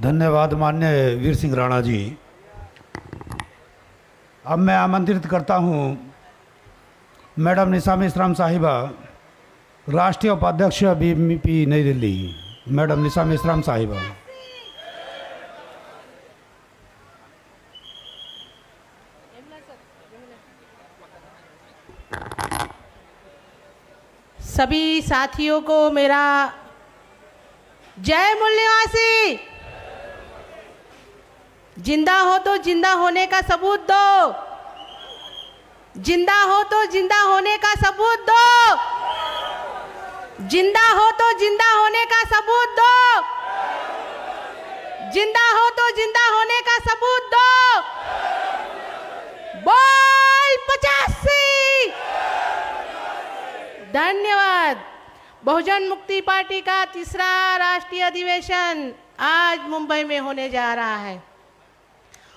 धन्यवाद माननीय वीर सिंह राणा जी। अब मैं आमंत्रित करता हूं मैडम निशा मेश्राम साहिबा, राष्ट्रीय उपाध्यक्ष बीएमपी नई दिल्ली। मैडम निशा मेश्राम साहिबा। सभी साथियों को मेरा जय मूल्यवासी। जिंदा हो तो जिंदा होने का सबूत दो, जिंदा हो तो जिंदा होने का सबूत दो, जिंदा हो तो जिंदा होने का सबूत दो, जिंदा हो तो जिंदा होने का सबूत दो। बोल 85। धन्यवाद। बहुजन मुक्ति पार्टी का तीसरा राष्ट्रीय अधिवेशन आज मुंबई में होने जा रहा है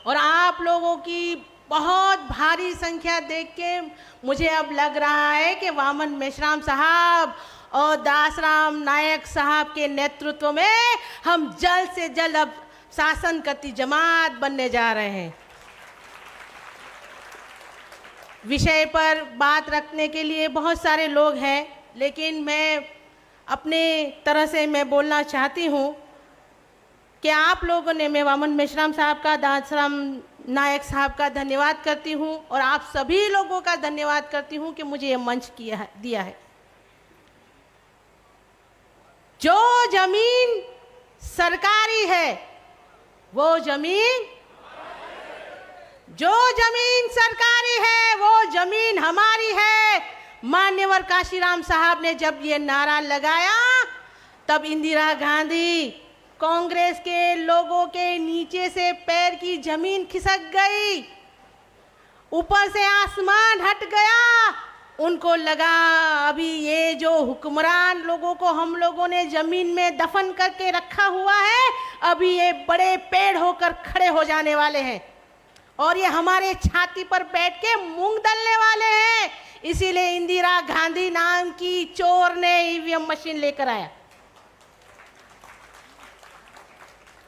और आप लोगों की बहुत भारी संख्या देख के मुझे अब लग रहा है कि वामन मेश्राम साहब और दासराम नायक साहब के नेतृत्व में हम जल्द से जल्द अब शासन करती जमात बनने जा रहे हैं। विषय पर बात रखने के लिए बहुत सारे लोग हैं, लेकिन मैं अपने तरह से मैं बोलना चाहती हूँ कि आप लोगों ने, मैं वामन मेश्राम साहब का, दासराम नायक साहब का धन्यवाद करती हूँ और आप सभी लोगों का धन्यवाद करती हूँ कि मुझे ये मंच दिया है। जो जमीन सरकारी है वो जमीन, जो जमीन सरकारी है वो जमीन हमारी है। मान्यवर काशीराम साहब ने जब ये नारा लगाया तब इंदिरा गांधी, कांग्रेस के लोगों के नीचे से पैर की जमीन खिसक गई, ऊपर से आसमान हट गया। उनको लगा अभी ये जो हुक्मरान लोगों को हम लोगों ने जमीन में दफन करके रखा हुआ है, अभी ये बड़े पेड़ होकर खड़े हो जाने वाले हैं और ये हमारे छाती पर बैठ के मूंग दलने वाले हैं। इसीलिए इंदिरा गांधी नाम की चोर ने ईवीएम मशीन लेकर आया।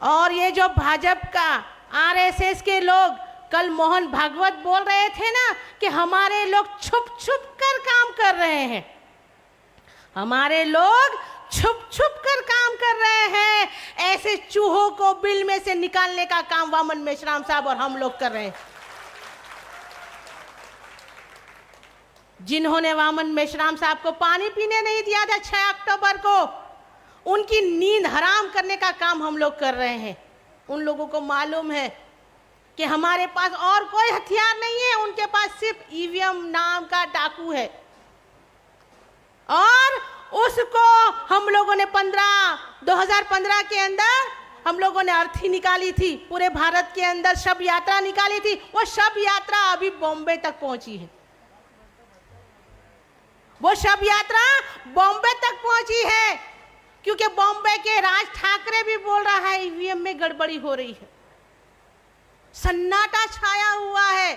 और ये जो भाजपा का, आरएसएस के लोग, कल मोहन भागवत बोल रहे थे ना कि हमारे लोग छुप छुप कर काम कर रहे हैं, हमारे लोग छुप छुप कर काम कर रहे हैं। ऐसे चूहों को बिल में से निकालने का काम वामन मेश्राम साहब और हम लोग कर रहे हैं। जिन्होंने वामन मेश्राम साहब को पानी पीने नहीं दिया था 6 अक्टूबर को, उनकी नींद हराम करने का काम हम लोग कर रहे हैं। उन लोगों को मालूम है कि हमारे पास और कोई हथियार नहीं है, उनके पास सिर्फ ईवीएम नाम का डाकू है और उसको हम लोगों ने 2015 के अंदर हम लोगों ने अर्थी निकाली थी, पूरे भारत के अंदर शव यात्रा निकाली थी। वो शव यात्रा अभी बॉम्बे तक पहुंची है, वो शव यात्रा बॉम्बे तक पहुंची है क्योंकि बॉम्बे के राज ठाकरे भी बोल रहा है ईवीएम में गड़बड़ी हो रही है। सन्नाटा छाया हुआ है,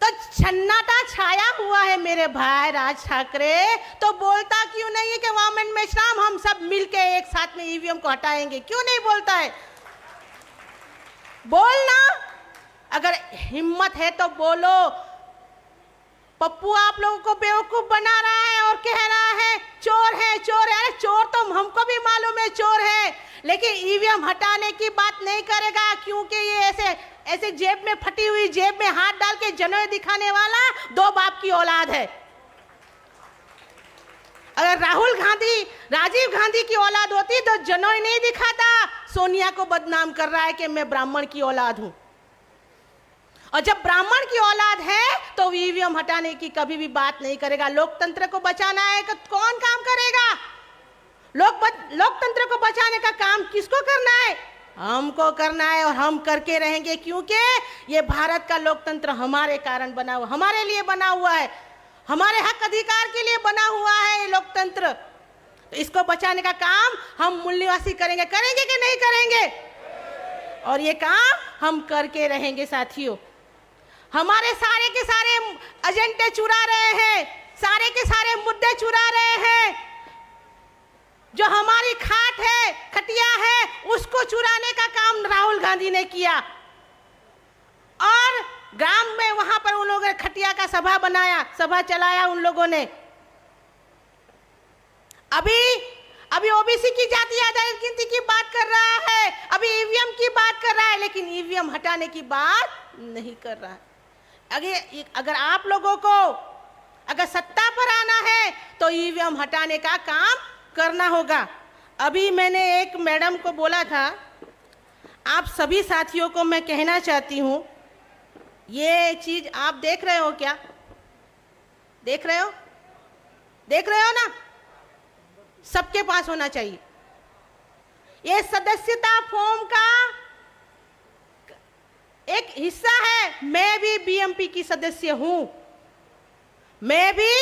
तो सन्नाटा छाया हुआ है मेरे भाई राज ठाकरे, तो बोलता क्यों नहीं है कि वामन मेश्राम हम सब मिलके एक साथ में ईवीएम को हटाएंगे? क्यों नहीं बोलता है? बोलना, अगर हिम्मत है तो बोलो। पप्पू आप लोगों को बेवकूफ बना रहा है और कह रहा है चोर है, चोर है। चोर तो हमको भी मालूम है चोर है, लेकिन ईवीएम हटाने की बात नहीं करेगा क्योंकि ये ऐसे जेब में, फटी हुई जेब में हाथ डाल के जनोई दिखाने वाला 2 बाप की औलाद है। अगर राजीव गांधी की औलाद होती तो जनोई नहीं दिखाता। सोनिया को बदनाम कर रहा है कि मैं ब्राह्मण की औलाद हूं, और जब ब्राह्मण की औलाद है तो ईवीएम हटाने की कभी भी बात नहीं करेगा। लोकतंत्र को बचाना है तो कौन काम करेगा? लोकतंत्र को बचाने का काम किसको करना है? हमको करना है और हम करके रहेंगे क्योंकि ये भारत का लोकतंत्र हमारे कारण बना हुआ, हमारे लिए बना हुआ है, हमारे हक अधिकार के लिए बना हुआ है ये लोकतंत्र। तो इसको बचाने का काम हम मूल्यवासी करेंगे कि नहीं करेंगे? और ये काम हम करके रहेंगे साथियों। हमारे सारे के सारे एजेंडे चुरा रहे हैं, सारे के सारे मुद्दे चुरा रहे हैं। जो हमारी खाट है, खटिया है, उसको चुराने का काम राहुल गांधी ने किया। और ग्राम में वहां पर उन लोगों ने खटिया का सभा बनाया, सभा चलाया उन लोगों ने। अभी ओबीसी की जाति आधारित गिनती की बात कर रहा है, अभी ईवीएम की बात कर रहा है, लेकिन ईवीएम हटाने की बात नहीं कर रहा है। अगर आप लोगों को अगर सत्ता पर आना है तो ईवीएम हटाने का काम करना होगा। अभी मैंने एक मैडम को बोला था, आप सभी साथियों को मैं कहना चाहती हूं, ये चीज आप देख रहे हो क्या? देख रहे हो? देख रहे हो ना? सबके पास होना चाहिए। ये सदस्यता फॉर्म का एक हिस्सा है। मैं भी बीएमपी की सदस्य हूं, मैं भी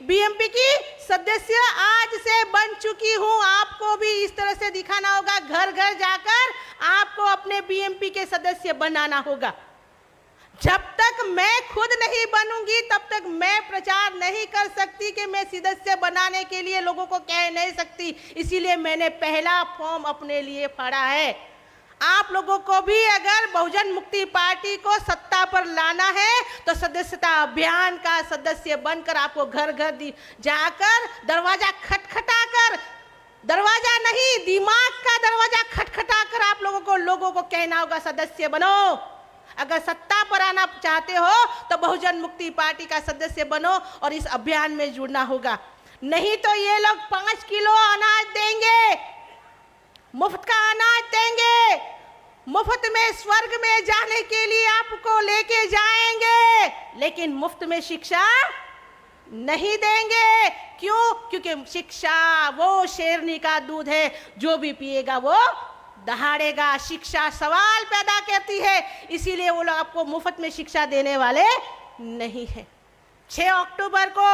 बीएमपी की सदस्य आज से बन चुकी हूं। आपको भी इस तरह से दिखाना होगा, घर घर जाकर आपको अपने बीएमपी के सदस्य बनाना होगा। जब तक मैं खुद नहीं बनूंगी तब तक मैं प्रचार नहीं कर सकती कि मैं सदस्य बनाने के लिए लोगों को कह नहीं सकती। इसीलिए मैंने पहला फॉर्म अपने लिए फाड़ा है। आप लोगों को भी अगर बहुजन मुक्ति पार्टी को सत्ता पर लाना है तो सदस्यता अभियान का सदस्य बनकर आपको घर घर जाकर दरवाजा खटखटाकर, दरवाजा नहीं दिमाग का दरवाजा खटखटाकर आप लोगों को कहना होगा सदस्य बनो। अगर सत्ता पर आना चाहते हो तो बहुजन मुक्ति पार्टी का सदस्य बनो और इस अभियान में जुड़ना होगा। नहीं तो ये लोग 5 किलो अनाज देंगे, मुफ्त का अनाज देंगे, मुफ्त में स्वर्ग में जाने के लिए आपको लेके जाएंगे, लेकिन मुफ्त में शिक्षा नहीं देंगे। क्यों? क्योंकि शिक्षा वो शेरनी का दूध है, जो भी पिएगा वो दहाड़ेगा। शिक्षा सवाल पैदा करती है, इसीलिए वो लोग आपको मुफ्त में शिक्षा देने वाले नहीं है। 6 अक्टूबर को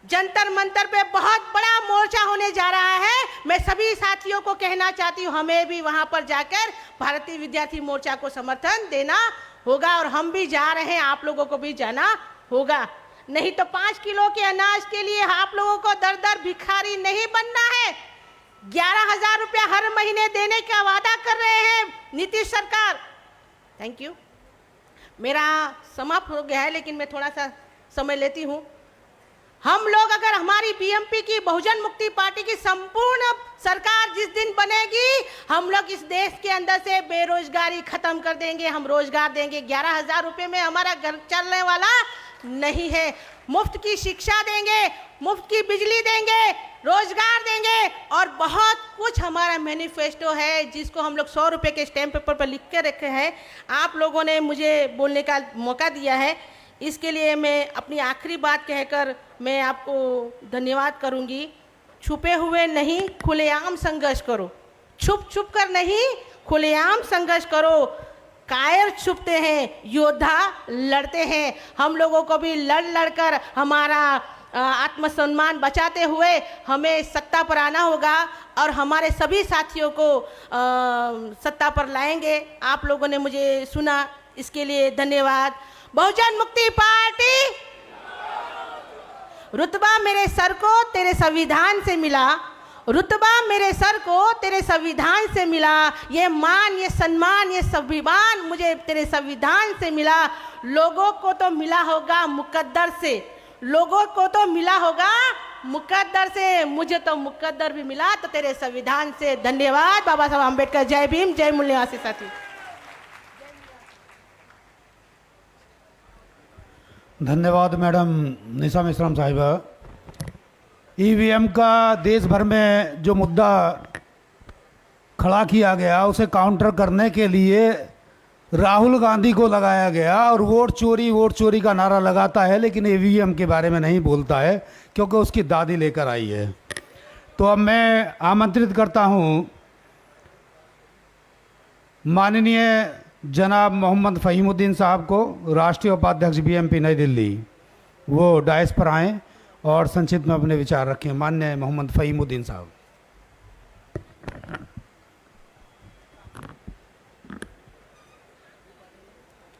जंतर मंतर पे बहुत बड़ा मोर्चा होने जा रहा है। मैं सभी साथियों को कहना चाहती हूँ, हमें भी वहां पर जाकर भारतीय विद्यार्थी मोर्चा को समर्थन देना होगा और हम भी जा रहे हैं, आप लोगों को भी जाना होगा। नहीं तो 5 किलो के अनाज के लिए आप लोगों को दर दर भिखारी नहीं बनना है। 11,000 रुपया हर महीने देने का वादा कर रहे हैं नीतीश सरकार। Thank you. मेरा समाप्त हो गया है, लेकिन मैं थोड़ा सा समय लेती हूं। हम लोग अगर हमारी बीएमपी की बहुजन मुक्ति पार्टी की संपूर्ण सरकार जिस दिन बनेगी, हम लोग इस देश के अंदर से बेरोजगारी खत्म कर देंगे, हम रोजगार देंगे। 11,000 रुपये में हमारा घर चलने वाला नहीं है। मुफ्त की शिक्षा देंगे, मुफ्त की बिजली देंगे, रोजगार देंगे और बहुत कुछ हमारा मैनिफेस्टो है जिसको हम लोग 100 रुपये के स्टैम्प पेपर पर लिख के रखे हैं। आप लोगों ने मुझे बोलने का मौका दिया है, इसके लिए मैं अपनी आखिरी बात कहकर मैं आपको धन्यवाद करूंगी। छुपे हुए नहीं, खुलेआम संघर्ष करो। छुप छुप कर नहीं, खुलेआम संघर्ष करो। कायर छुपते हैं, योद्धा लड़ते हैं। हम लोगों को भी लड़ लड़कर हमारा आत्मसम्मान बचाते हुए हमें सत्ता पर आना होगा और हमारे सभी साथियों को सत्ता पर लाएंगे। आप लोगों ने मुझे सुना, इसके लिए धन्यवाद। बहुजन मुक्ति पार्टी, रुतबा मेरे सर को तेरे संविधान से मिला, रुतबा मेरे सर को तेरे संविधान से मिला। ये मान, ये सम्मान, ये स्वाभिमान मुझे तेरे संविधान से मिला। लोगों को तो मिला होगा मुकद्दर से, लोगों को तो मिला होगा मुकद्दर से, मुझे तो मुकद्दर भी मिला तो तेरे संविधान से। धन्यवाद। बाबा साहब अम्बेडकर। जय भीम, जय मूल्यवासी साथी। धन्यवाद मैडम निशा मेश्राम साहिबा। ईवीएम का देश भर में जो मुद्दा खड़ा किया गया, उसे काउंटर करने के लिए राहुल गांधी को लगाया गया और वोट चोरी का नारा लगाता है, लेकिन ईवीएम के बारे में नहीं बोलता है क्योंकि उसकी दादी लेकर आई है। तो अब मैं आमंत्रित करता हूं माननीय जनाब मोहम्मद फ़हीमुद्दीन साहब को, राष्ट्रीय उपाध्यक्ष बीएमपी नई दिल्ली, वो डायस पर आएँ और संक्षिप्त में अपने विचार रखें। माननीय मोहम्मद फ़हीमुद्दीन साहब।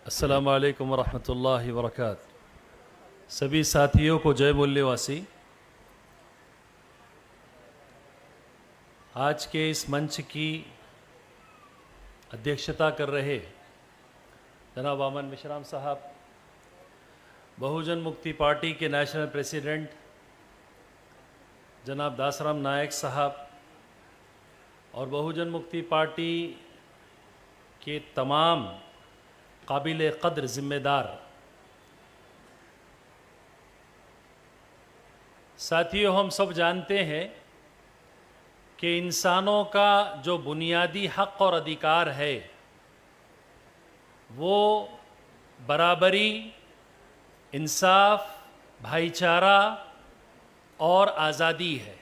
अस्सलामु अलैकुम वरहमतुल्लाहि वबरकातुहू। सभी साथियों को जय मूल्यवासी। आज के इस मंच की अध्यक्षता कर रहे जनाब आमन मिश्राम साहब, बहुजन मुक्ति पार्टी के नेशनल प्रेसिडेंट जनाब दासराम नायक साहब और बहुजन मुक्ति पार्टी के तमाम काबिल कद्र ज़िम्मेदार साथियों, हम सब जानते हैं कि इंसानों का जो बुनियादी हक और अधिकार है वो बराबरी, इंसाफ, भाईचारा और आज़ादी है।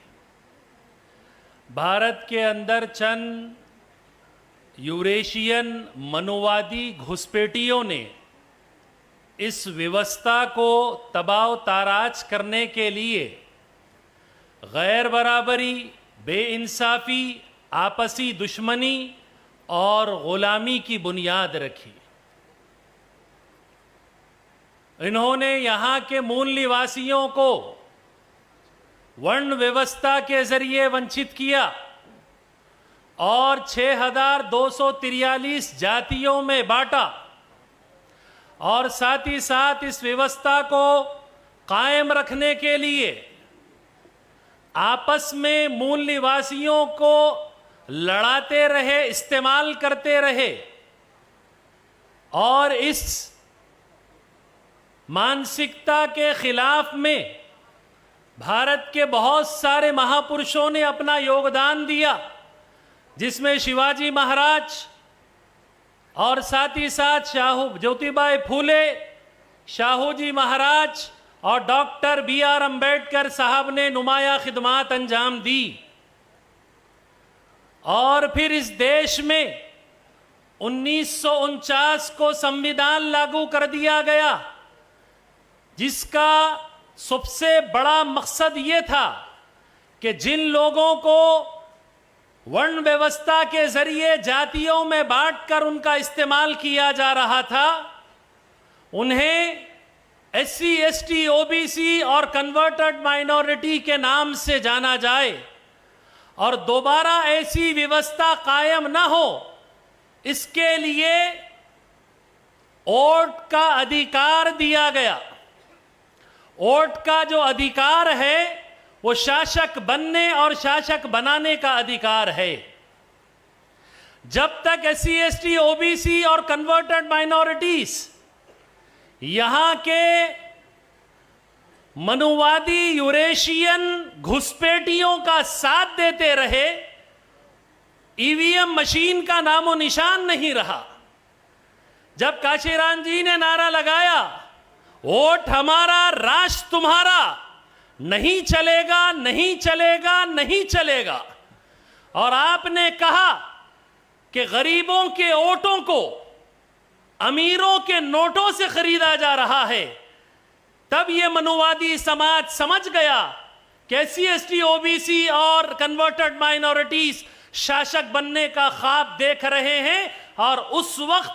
भारत के अंदर चंद यूरेशियन मनुवादी घुसपैठियों ने इस व्यवस्था को तबाह ताराज करने के लिए गैर बराबरी, बेइंसाफी, आपसी दुश्मनी और गुलामी की बुनियाद रखी। इन्होंने यहाँ के मूल निवासियों को वर्ण व्यवस्था के जरिए वंचित किया और 6,243 जातियों में बांटा और साथ ही साथ इस व्यवस्था को कायम रखने के लिए आपस में मूल निवासियों को लड़ाते रहे, इस्तेमाल करते रहे और इस मानसिकता के खिलाफ में भारत के बहुत सारे महापुरुषों ने अपना योगदान दिया, जिसमें शिवाजी महाराज और साथ ही साथ ज्योतिबा फूले, शाहू जी महाराज और डॉक्टर B.R. अम्बेडकर साहब ने नुमाया खिदमात अंजाम दी। और फिर इस देश में 1949 को संविधान लागू कर दिया गया, जिसका सबसे बड़ा मकसद ये था कि जिन लोगों को वर्ण व्यवस्था के जरिए जातियों में बांटकर उनका इस्तेमाल किया जा रहा था, उन्हें SC, ST, OBC और कन्वर्टेड माइनॉरिटी के नाम से जाना जाए और दोबारा ऐसी व्यवस्था कायम ना हो, इसके लिए वोट का अधिकार दिया गया। वोट का जो अधिकार है वो शासक बनने और शासक बनाने का अधिकार है। जब तक SC, ST, OBC और कन्वर्टेड माइनॉरिटीज यहां के मनुवादी यूरेशियन घुसपैठियों का साथ देते रहे, EVM मशीन का नामो निशान नहीं रहा। जब काशीराम जी ने नारा लगाया, वोट हमारा राष्ट्र तुम्हारा, नहीं चलेगा, नहीं चलेगा, नहीं चलेगा, और आपने कहा कि गरीबों के वोटों को अमीरों के नोटों से खरीदा जा रहा है, तब यह मनुवादी समाज समझ गया कि SC, ST, OBC और कन्वर्टेड माइनॉरिटीज शासक बनने का ख्वाब देख रहे हैं। और उस वक्त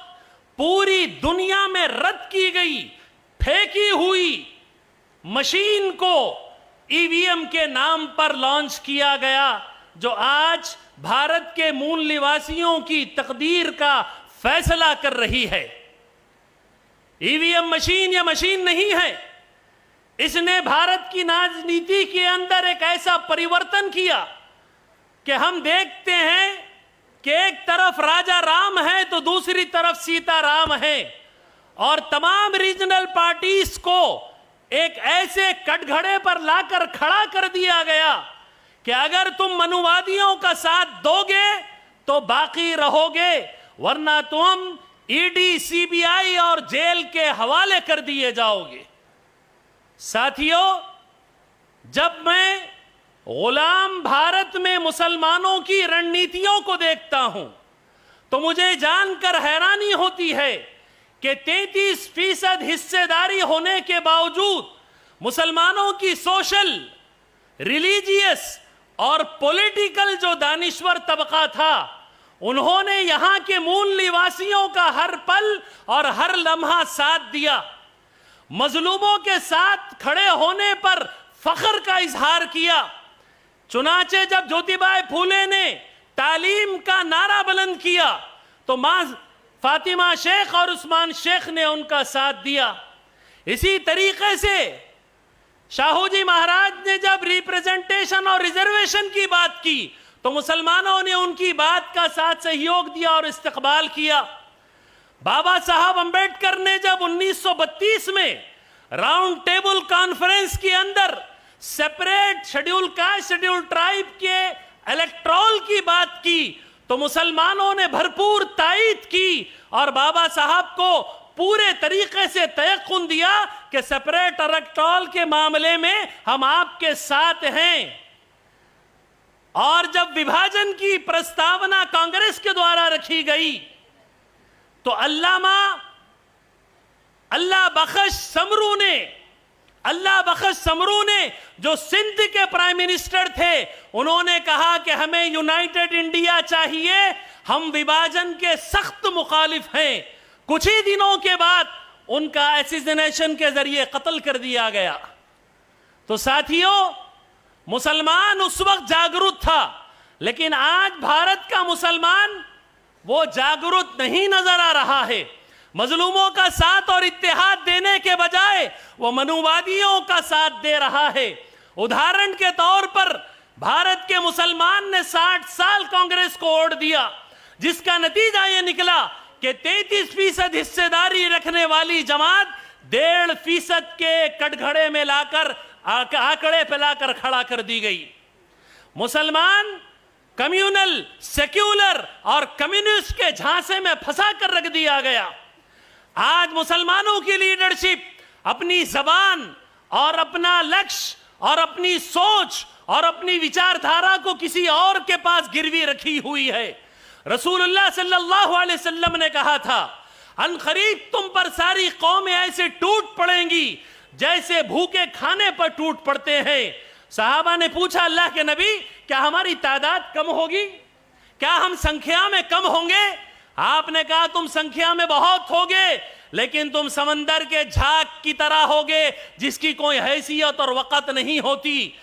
पूरी दुनिया में रद्द की गई, फेंकी हुई मशीन को EVM के नाम पर लॉन्च किया गया, जो आज भारत के मूल निवासियों की तकदीर का फैसला कर रही है। EVM मशीन या मशीन नहीं है, इसने भारत की राजनीति के अंदर एक ऐसा परिवर्तन किया कि हम देखते हैं कि एक तरफ राजा राम है तो दूसरी तरफ सीता राम है, और तमाम रीजनल पार्टीज को एक ऐसे कटघरे पर लाकर खड़ा कर दिया गया कि अगर तुम मनुवादियों का साथ दोगे तो बाकी रहोगे, वरना तुम ED, CBI और जेल के हवाले कर दिए जाओगे। साथियों, जब मैं गुलाम भारत में मुसलमानों की रणनीतियों को देखता हूं तो मुझे जानकर हैरानी होती है कि 33% हिस्सेदारी होने के बावजूद मुसलमानों की सोशल, रिलीजियस और पॉलिटिकल जो दानिश्वर तबका था, उन्होंने यहां के मूल निवासियों का हर पल और हर लम्हा साथ दिया। मजलूमों के साथ खड़े होने पर फख्र का इजहार किया। चुनाचे जब ज्योतिबाई फूले ने तालीम का नारा बुलंद किया तो मां फातिमा शेख और उस्मान शेख ने उनका साथ दिया। इसी तरीके से शाहू जी महाराज ने जब रिप्रेजेंटेशन और रिजर्वेशन की बात की तो मुसलमानों ने उनकी बात का साथ सहयोग दिया और इस्तकबाल किया। बाबा साहब अंबेडकर ने जब 1932 में राउंड टेबल कॉन्फ्रेंस के अंदर separate schedule caste schedule tribe के इलेक्टोरल की बात की तो मुसलमानों ने भरपूर तायीद की और बाबा साहब को पूरे तरीके से तयक्कुन दिया कि सेपरेट इलेक्टोरल के मामले में हम आपके साथ हैं। और जब विभाजन की प्रस्तावना कांग्रेस के द्वारा रखी गई तो अल्लाह बख्श समरू ने जो सिंध के प्राइम मिनिस्टर थे उन्होंने कहा कि हमें यूनाइटेड इंडिया चाहिए, हम विभाजन के सख्त मुखालिफ हैं। कुछ ही दिनों के बाद उनका एसिसिनेशन के जरिए कत्ल कर दिया गया। तो साथियों, मुसलमान उस वक्त जागरूक था, लेकिन आज भारत का मुसलमान वो जागरूक नहीं नजर आ रहा है। मजलूमों का साथ और इत्तेहाद देने के बजाय वो मनुवादियों का साथ दे रहा है। उदाहरण के तौर पर भारत के मुसलमान ने 60 साल कांग्रेस को वोट दिया, जिसका नतीजा ये निकला कि 33% हिस्सेदारी रखने वाली जमात 1.5% के कटघरे में लाकर आंकड़े पे लाकर खड़ा कर दी गई। मुसलमान कम्युनल, सेक्युलर और कम्युनिस्ट के झांसे में फंसा कर रख दिया गया। आज मुसलमानों की लीडरशिप अपनी जबान और अपना लक्ष्य और अपनी सोच और अपनी विचारधारा को किसी और के पास गिरवी रखी हुई है। रसूलुल्लाह सल्लल्लाहु अलैहि वसल्लम ने कहा था, अनकरीब तुम पर सारी कौमें ऐसे टूट पड़ेंगी जैसे भूखे खाने पर टूट पड़ते हैं। सहाबा ने पूछा, अल्लाह के नबी, क्या हमारी तादाद कम होगी? क्या हम संख्या में कम होंगे? आपने कहा, तुम संख्या में बहुत होगे, लेकिन तुम समंदर के झाग की तरह होगे जिसकी कोई हैसियत और वक़्त नहीं होती।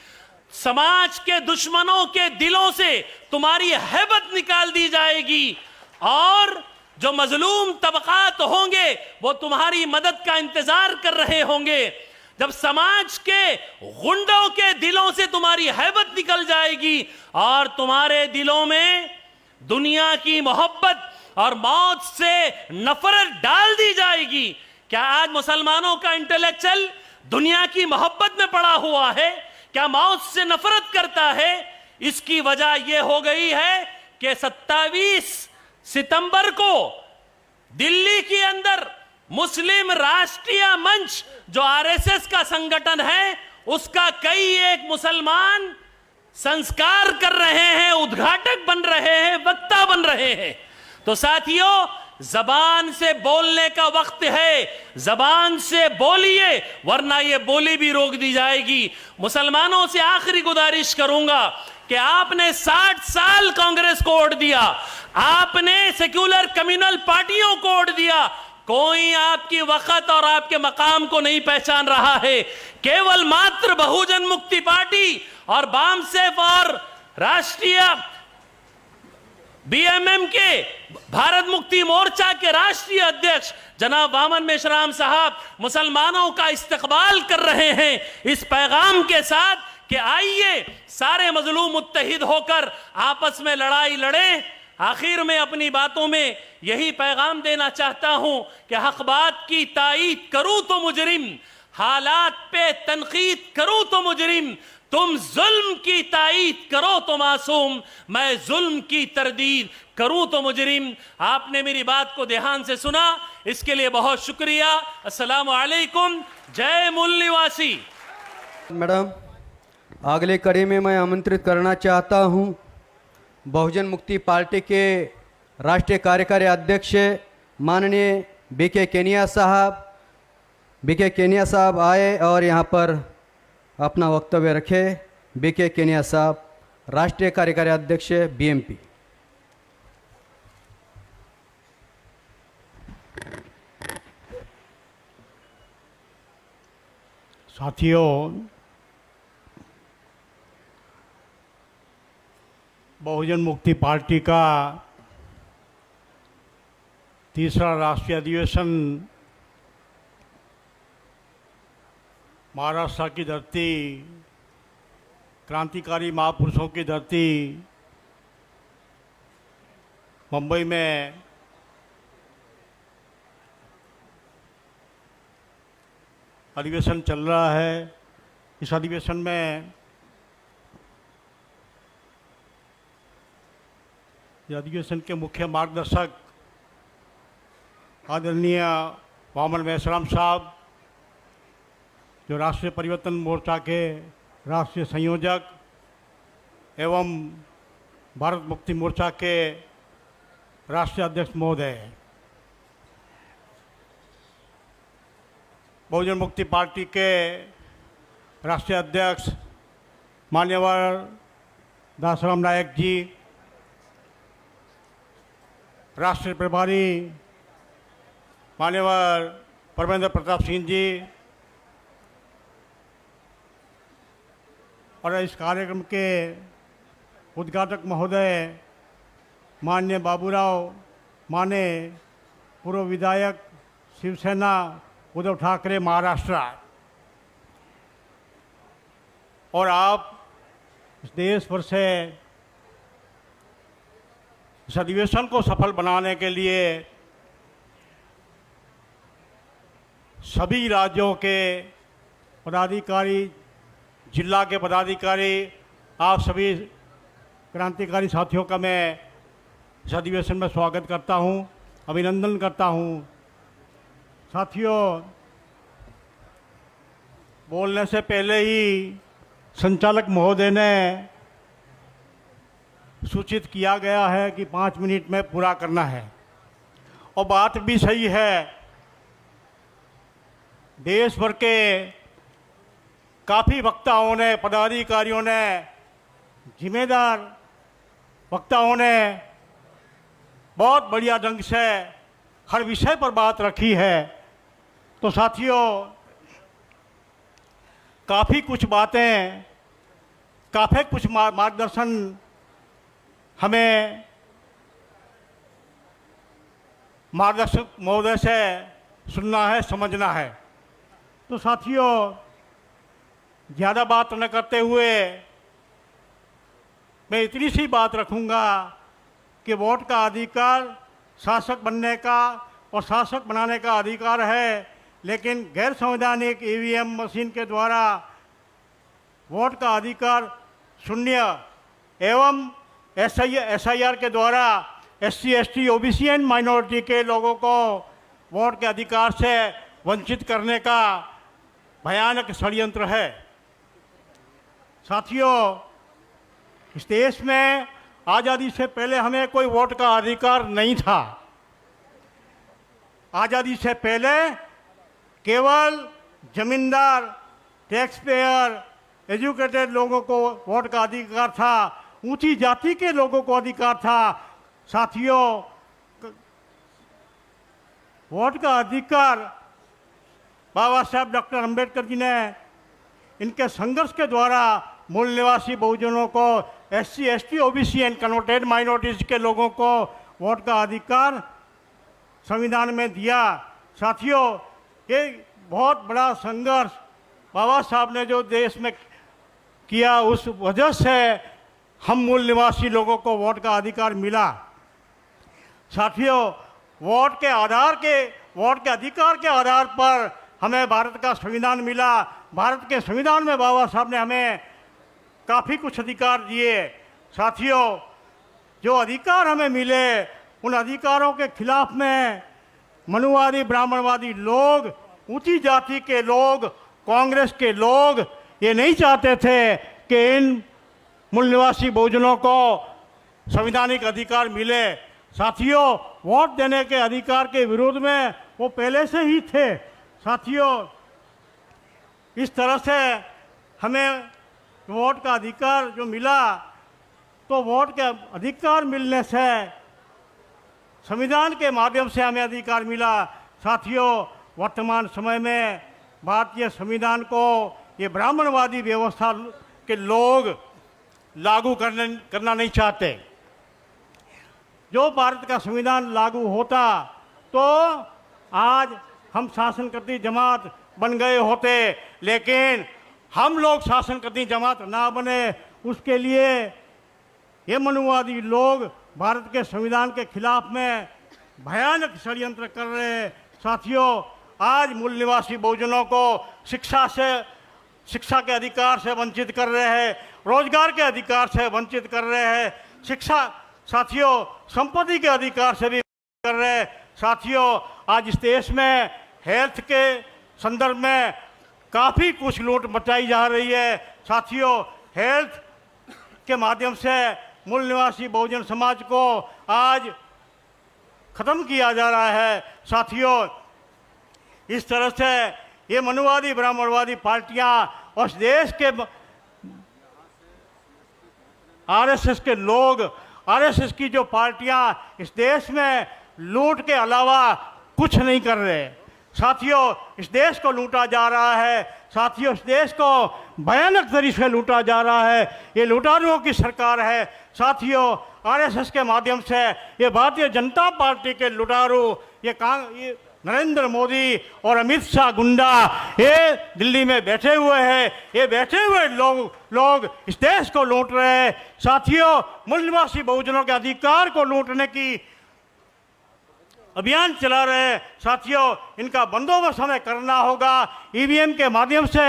समाज के दुश्मनों के दिलों से तुम्हारी हैबत निकाल दी जाएगी और जो मजलूम तबकात होंगे वो तुम्हारी मदद का इंतजार कर रहे होंगे। जब समाज के गुंडों के दिलों से तुम्हारी हैबत निकल जाएगी और तुम्हारे दिलों में दुनिया की मोहब्बत और मौत से नफरत डाल दी जाएगी। क्या आज मुसलमानों का इंटेलेक्चुअल दुनिया की मोहब्बत में पड़ा हुआ है? क्या मौत से नफरत करता है? इसकी वजह यह हो गई है कि 27 सितंबर को दिल्ली के अंदर मुस्लिम राष्ट्रीय मंच जो आरएसएस का संगठन है, उसका कई एक मुसलमान संस्कार कर रहे हैं, उद्घाटक बन रहे हैं, वक्ता बन रहे हैं। तो साथियों, जबान से बोलने का वक्त है, जबान से बोलिए, वरना ये बोली भी रोक दी जाएगी। मुसलमानों से आखिरी गुजारिश करूंगा कि आपने 60 साल कांग्रेस को वोट दिया, आपने सेक्युलर कम्युनल पार्टियों को वोट दिया, कोई आपकी वक़्त और आपके मकाम को नहीं पहचान रहा है। केवल मात्र बहुजन मुक्ति पार्टी और बामसेफ और राष्ट्रीय बीएमएम के भारत मुक्ति मोर्चा के राष्ट्रीय अध्यक्ष जनाब वामन मेश्राम साहब मुसलमानों का इस्तकबाल कर रहे हैं इस पैगाम के साथ कि आइए सारे मजलूम मुत्तहिद होकर आपस में लड़ाई लड़ें। आखिर में अपनी बातों में यही पैगाम देना चाहता हूं कि हक बात की तायीद करूं तो मुजरिम, हालात पे तनकीद करूं तो मुजरिम, तुम जुल्म की तायीद करो तो मासूम, मैं जुल्म की तरदीद करूं तो मुजरिम। आपने मेरी बात को ध्यान से सुना, इसके लिए बहुत शुक्रिया। अस्सलामु अलैकुम, जय मूल निवासी। मैडम, अगले कड़ी में मैं आमंत्रित करना चाहता हूं बहुजन मुक्ति पार्टी के राष्ट्रीय कार्यकारी अध्यक्ष माननीय बीके केनिया साहब। बीके केनिया साहब आए और यहां पर अपना वक्तव्य रखे। बीके केनिया साहब, राष्ट्रीय कार्यकारी अध्यक्ष बीएमपी। साथियों, बहुजन मुक्ति पार्टी का तीसरा राष्ट्रीय अधिवेशन महाराष्ट्र की धरती, क्रांतिकारी महापुरुषों की धरती मुंबई में अधिवेशन चल रहा है। इस अधिवेशन में यह अधिवेशन के मुख्य मार्गदर्शक आदरणीय वामन मेश्राम साहब, जो राष्ट्रीय परिवर्तन मोर्चा के राष्ट्रीय संयोजक एवं भारत मुक्ति मोर्चा के राष्ट्रीय अध्यक्ष महोदय, बहुजन मुक्ति पार्टी के राष्ट्रीय अध्यक्ष मान्यवर दासराम नायक जी, राष्ट्रीय प्रभारी मान्यवर परमेंद्र प्रताप सिंह जी, और इस कार्यक्रम के उद्घाटक महोदय माननीय बाबूराव माने, पूर्व विधायक शिवसेना उद्धव ठाकरे महाराष्ट्र, और आप इस देश भर से इस अधिवेशन को सफल बनाने के लिए सभी राज्यों के पदाधिकारी, जिला के पदाधिकारी, आप सभी क्रांतिकारी साथियों का मैं इस अधिवेशन में स्वागत करता हूं, अभिनंदन करता हूं। साथियों, बोलने से पहले ही संचालक महोदय ने सूचित किया गया है कि 5 मिनट में पूरा करना है, और बात भी सही है। देश भर के काफ़ी वक्ताओं ने, पदाधिकारियों ने, जिम्मेदार वक्ताओं ने बहुत बढ़िया ढंग से हर विषय पर बात रखी है। तो साथियों, काफ़ी कुछ बातें, काफ़ी कुछ मार्गदर्शन हमें मार्गदर्शक महोदय से सुनना है, समझना है। तो साथियों, ज़्यादा बात न करते हुए मैं इतनी सी बात रखूंगा कि वोट का अधिकार शासक बनने का और शासक बनाने का अधिकार है, लेकिन गैर संवैधानिक ईवीएम मशीन के द्वारा वोट का अधिकार शून्य एवं एसआईआर के द्वारा SC, ST, OBC and minority के लोगों को वोट के अधिकार से वंचित करने का भयानक षड्यंत्र है। साथियों, इस देश में आज़ादी से पहले हमें कोई वोट का अधिकार नहीं था। आज़ादी से पहले केवल जमींदार, टैक्स पेयर, एजुकेटेड लोगों को वोट का अधिकार था, ऊंची जाति के लोगों को अधिकार था। साथियों, वोट का अधिकार बाबा साहब डॉक्टर अंबेडकर जी ने इनके संघर्ष के द्वारा मूल निवासी बहुजनों को, SC, ST, OBC and converted minorities के लोगों को वोट का अधिकार संविधान में दिया। साथियों, ये बहुत बड़ा संघर्ष बाबा साहब ने जो देश में किया, उस वजह से हम मूल निवासी लोगों को वोट का अधिकार मिला। साथियों, वोट के अधिकार के आधार पर हमें भारत का संविधान मिला। भारत के संविधान में बाबा साहब ने हमें काफ़ी कुछ अधिकार दिए। साथियों, जो अधिकार हमें मिले, उन अधिकारों के खिलाफ में मनुवादी, ब्राह्मणवादी लोग, ऊंची जाति के लोग, कांग्रेस के लोग ये नहीं चाहते थे कि इन मूल निवासी बहुजनों को संवैधानिक अधिकार मिले। साथियों, वोट देने के अधिकार के विरोध में वो पहले से ही थे। साथियों, इस तरह से हमें वोट का अधिकार जो मिला, तो वोट के अधिकार मिलने से संविधान के माध्यम से हमें अधिकार मिला। साथियों, वर्तमान समय में भारतीय संविधान को ये ब्राह्मणवादी व्यवस्था के लोग लागू करना नहीं चाहते। जो भारत का संविधान लागू होता तो आज हम शासन करती जमात बन गए होते, लेकिन हम लोग शासन करती जमात ना बने, उसके लिए ये मनुवादी लोग भारत के संविधान के खिलाफ में भयानक षड्यंत्र कर रहे हैं। साथियों, आज मूल निवासी बहुजनों को शिक्षा के अधिकार से वंचित कर रहे हैं, रोजगार के अधिकार से वंचित कर रहे हैं, साथियों संपत्ति के अधिकार से भी कर रहे हैं। साथियों, आज इस देश में हेल्थ के संदर्भ में काफ़ी कुछ लूट मचाई जा रही है। साथियों, हेल्थ के माध्यम से मूल निवासी बहुजन समाज को आज खत्म किया जा रहा है। साथियों, इस तरह से ये मनुवादी ब्राह्मणवादी पार्टियां और देश के आरएसएस के लोग, आरएसएस की जो पार्टियां इस देश में लूट के अलावा कुछ नहीं कर रहे। साथियों, इस देश को लूटा जा रहा है। साथियों, इस देश को भयानक तरीके से लूटा जा रहा है। ये लुटारुओं की सरकार है। साथियों, आरएसएस के माध्यम से ये भारतीय जनता पार्टी के लुटारू, ये नरेंद्र मोदी और अमित शाह गुंडा ये दिल्ली में बैठे हुए हैं। ये बैठे हुए लोग इस देश को लूट रहे हैं। साथियों, मूल निवासी बहुजनों के अधिकार को लूटने की अभियान चला रहे हैं। साथियों, इनका बंदोबस्त हमें करना होगा। ईवीएम के माध्यम से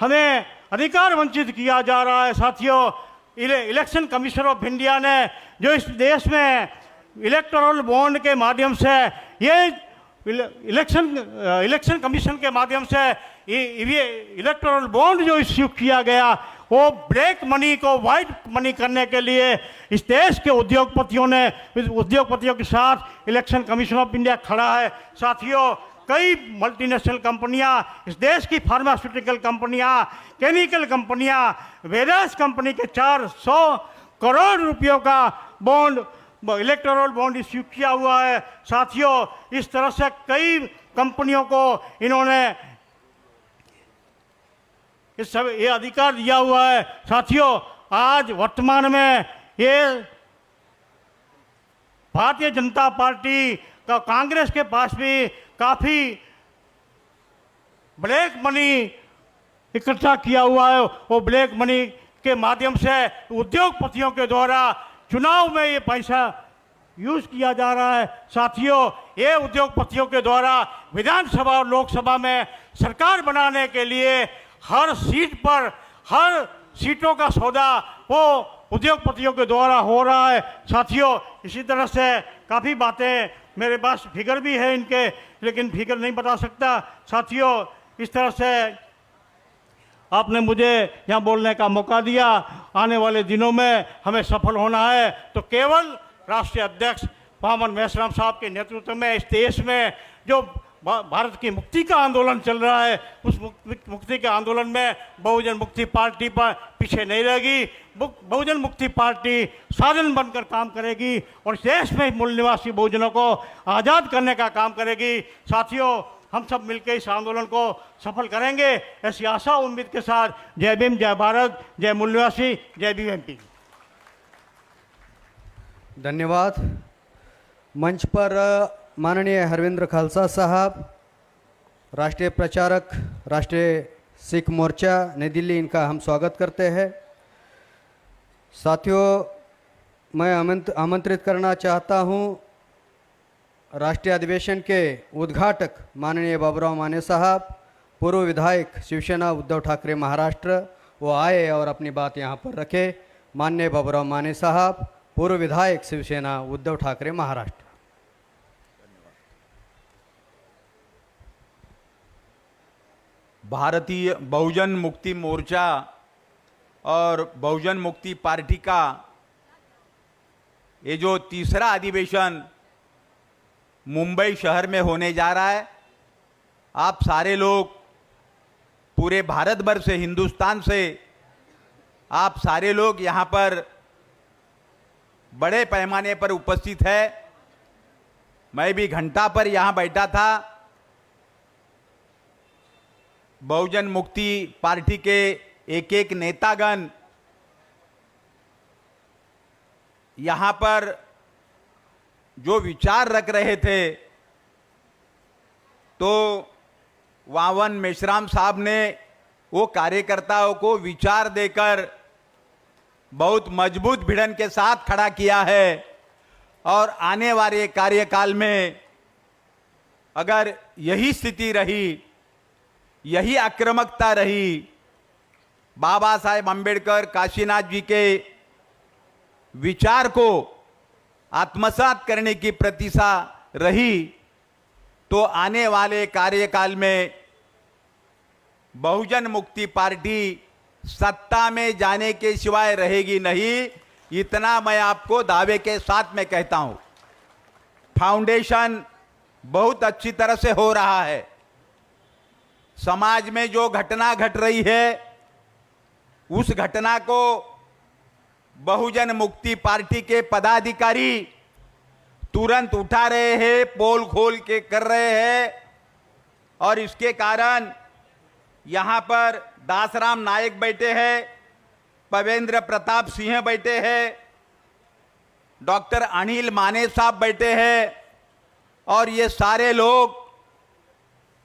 हमें अधिकार वंचित किया जा रहा है। साथियों, इलेक्शन कमीशन ऑफ इंडिया ने जो इस देश में इलेक्टोरल बॉन्ड के माध्यम से ये इलेक्शन कमीशन के माध्यम से इलेक्टोरल बॉन्ड जो इश्यू किया गया, वो ब्लैक मनी को वाइट मनी करने के लिए इस देश के उद्योगपतियों के साथ इलेक्शन कमीशन ऑफ इंडिया खड़ा है। साथियों, कई मल्टीनेशनल कंपनियां, इस देश की फार्मास्यूटिकल कंपनियां, केमिकल कंपनियां, वेदास कंपनी के 400 करोड़ रुपयों का बॉन्ड, इलेक्टोरल बॉन्ड इश्यू किया हुआ है। साथियों, इस तरह से कई कंपनियों को इन्होंने ये अधिकार दिया हुआ है। साथियों, आज वर्तमान में ये भारतीय जनता पार्टी का, कांग्रेस के पास भी काफ़ी ब्लैक मनी इकट्ठा किया हुआ है। वो ब्लैक मनी के माध्यम से उद्योगपतियों के द्वारा चुनाव में ये पैसा यूज किया जा रहा है। साथियों, ये उद्योगपतियों के द्वारा विधानसभा और लोकसभा में सरकार बनाने के लिए हर सीट पर, हर सीटों का सौदा वो उद्योगपतियों के द्वारा हो रहा है। साथियों, इसी तरह से काफ़ी बातें मेरे पास फिगर भी है इनके, लेकिन फिगर नहीं बता सकता। साथियों, इस तरह से आपने मुझे यहाँ बोलने का मौका दिया। आने वाले दिनों में हमें सफल होना है तो केवल राष्ट्रीय अध्यक्ष पावन मेश्राम साहब के नेतृत्व में इस देश में जो भारत की मुक्ति का आंदोलन चल रहा है, उस मुक्ति के आंदोलन में बहुजन मुक्ति पार्टी पर पीछे नहीं रहेगी। बहुजन मुक्ति पार्टी साधन बनकर काम करेगी और देश में मूल निवासी बहुजनों को आज़ाद करने का काम करेगी। साथियों, हम सब मिलकर इस आंदोलन को सफल करेंगे, ऐसी आशा उम्मीद के साथ जय भीम, जय भारत, जय मूल निवासी, जय बीएमपी। धन्यवाद। मंच पर माननीय हरविंद्र खालसा साहब, राष्ट्रीय प्रचारक, राष्ट्रीय सिख मोर्चा नई दिल्ली, इनका हम स्वागत करते हैं। साथियों, मैं आमंत्रित करना चाहता हूं राष्ट्रीय अधिवेशन के उद्घाटक माननीय बाबूराव माने साहब, पूर्व विधायक शिवसेना उद्धव ठाकरे महाराष्ट्र, वो आए और अपनी बात यहाँ पर रखे। माननीय बाबूराव माने साहब, पूर्व विधायक शिवसेना उद्धव ठाकरे महाराष्ट्र। भारतीय बहुजन मुक्ति मोर्चा और बहुजन मुक्ति पार्टी का ये जो तीसरा अधिवेशन मुंबई शहर में होने जा रहा है, आप सारे लोग पूरे भारत भर से, हिंदुस्तान से आप सारे लोग यहाँ पर बड़े पैमाने पर उपस्थित है। मैं भी घंटा पर यहाँ बैठा था। बहुजन मुक्ति पार्टी के एक एक नेतागण यहाँ पर जो विचार रख रहे थे, तो वावन मेश्राम साहब ने वो कार्यकर्ताओं को विचार देकर बहुत मजबूत भिड़न के साथ खड़ा किया है। और आने वाले कार्यकाल में अगर यही स्थिति रही, यही आक्रामकता रही, बाबा साहेब अंबेडकर काशीनाथ जी के विचार को आत्मसात करने की प्रतीक्षा रही, तो आने वाले कार्यकाल में बहुजन मुक्ति पार्टी सत्ता में जाने के सिवाय रहेगी नहीं। इतना मैं आपको दावे के साथ में कहता हूं। फाउंडेशन बहुत अच्छी तरह से हो रहा है। समाज में जो घटना घट रही है, उस घटना को बहुजन मुक्ति पार्टी के पदाधिकारी तुरंत उठा रहे हैं, पोल खोल के कर रहे हैं। और इसके कारण यहां पर दासराम नायक बैठे हैं, पवेंद्र प्रताप सिंह बैठे हैं, डॉक्टर अनिल माने साहब बैठे हैं, और ये सारे लोग,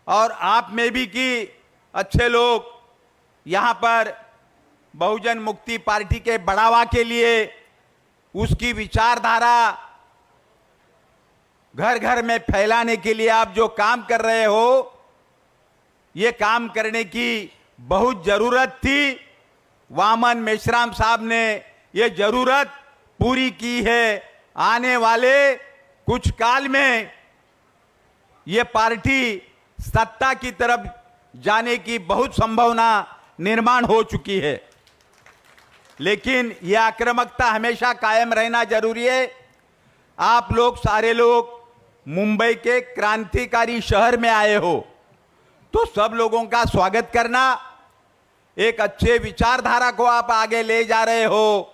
और आप में भी कि अच्छे लोग यहां पर बहुजन मुक्ति पार्टी के बढ़ावा के लिए, उसकी विचारधारा घर घर में फैलाने के लिए आप जो काम कर रहे हो, ये काम करने की बहुत जरूरत थी। वामन मेश्राम साहब ने ये जरूरत पूरी की है। आने वाले कुछ काल में ये पार्टी सत्ता की तरफ जाने की बहुत संभावना निर्माण हो चुकी है, लेकिन यह आक्रामकता हमेशा कायम रहना जरूरी है। आप लोग सारे लोग मुंबई के क्रांतिकारी शहर में आए हो, तो सब लोगों का स्वागत करना, एक अच्छे विचारधारा को आप आगे ले जा रहे हो।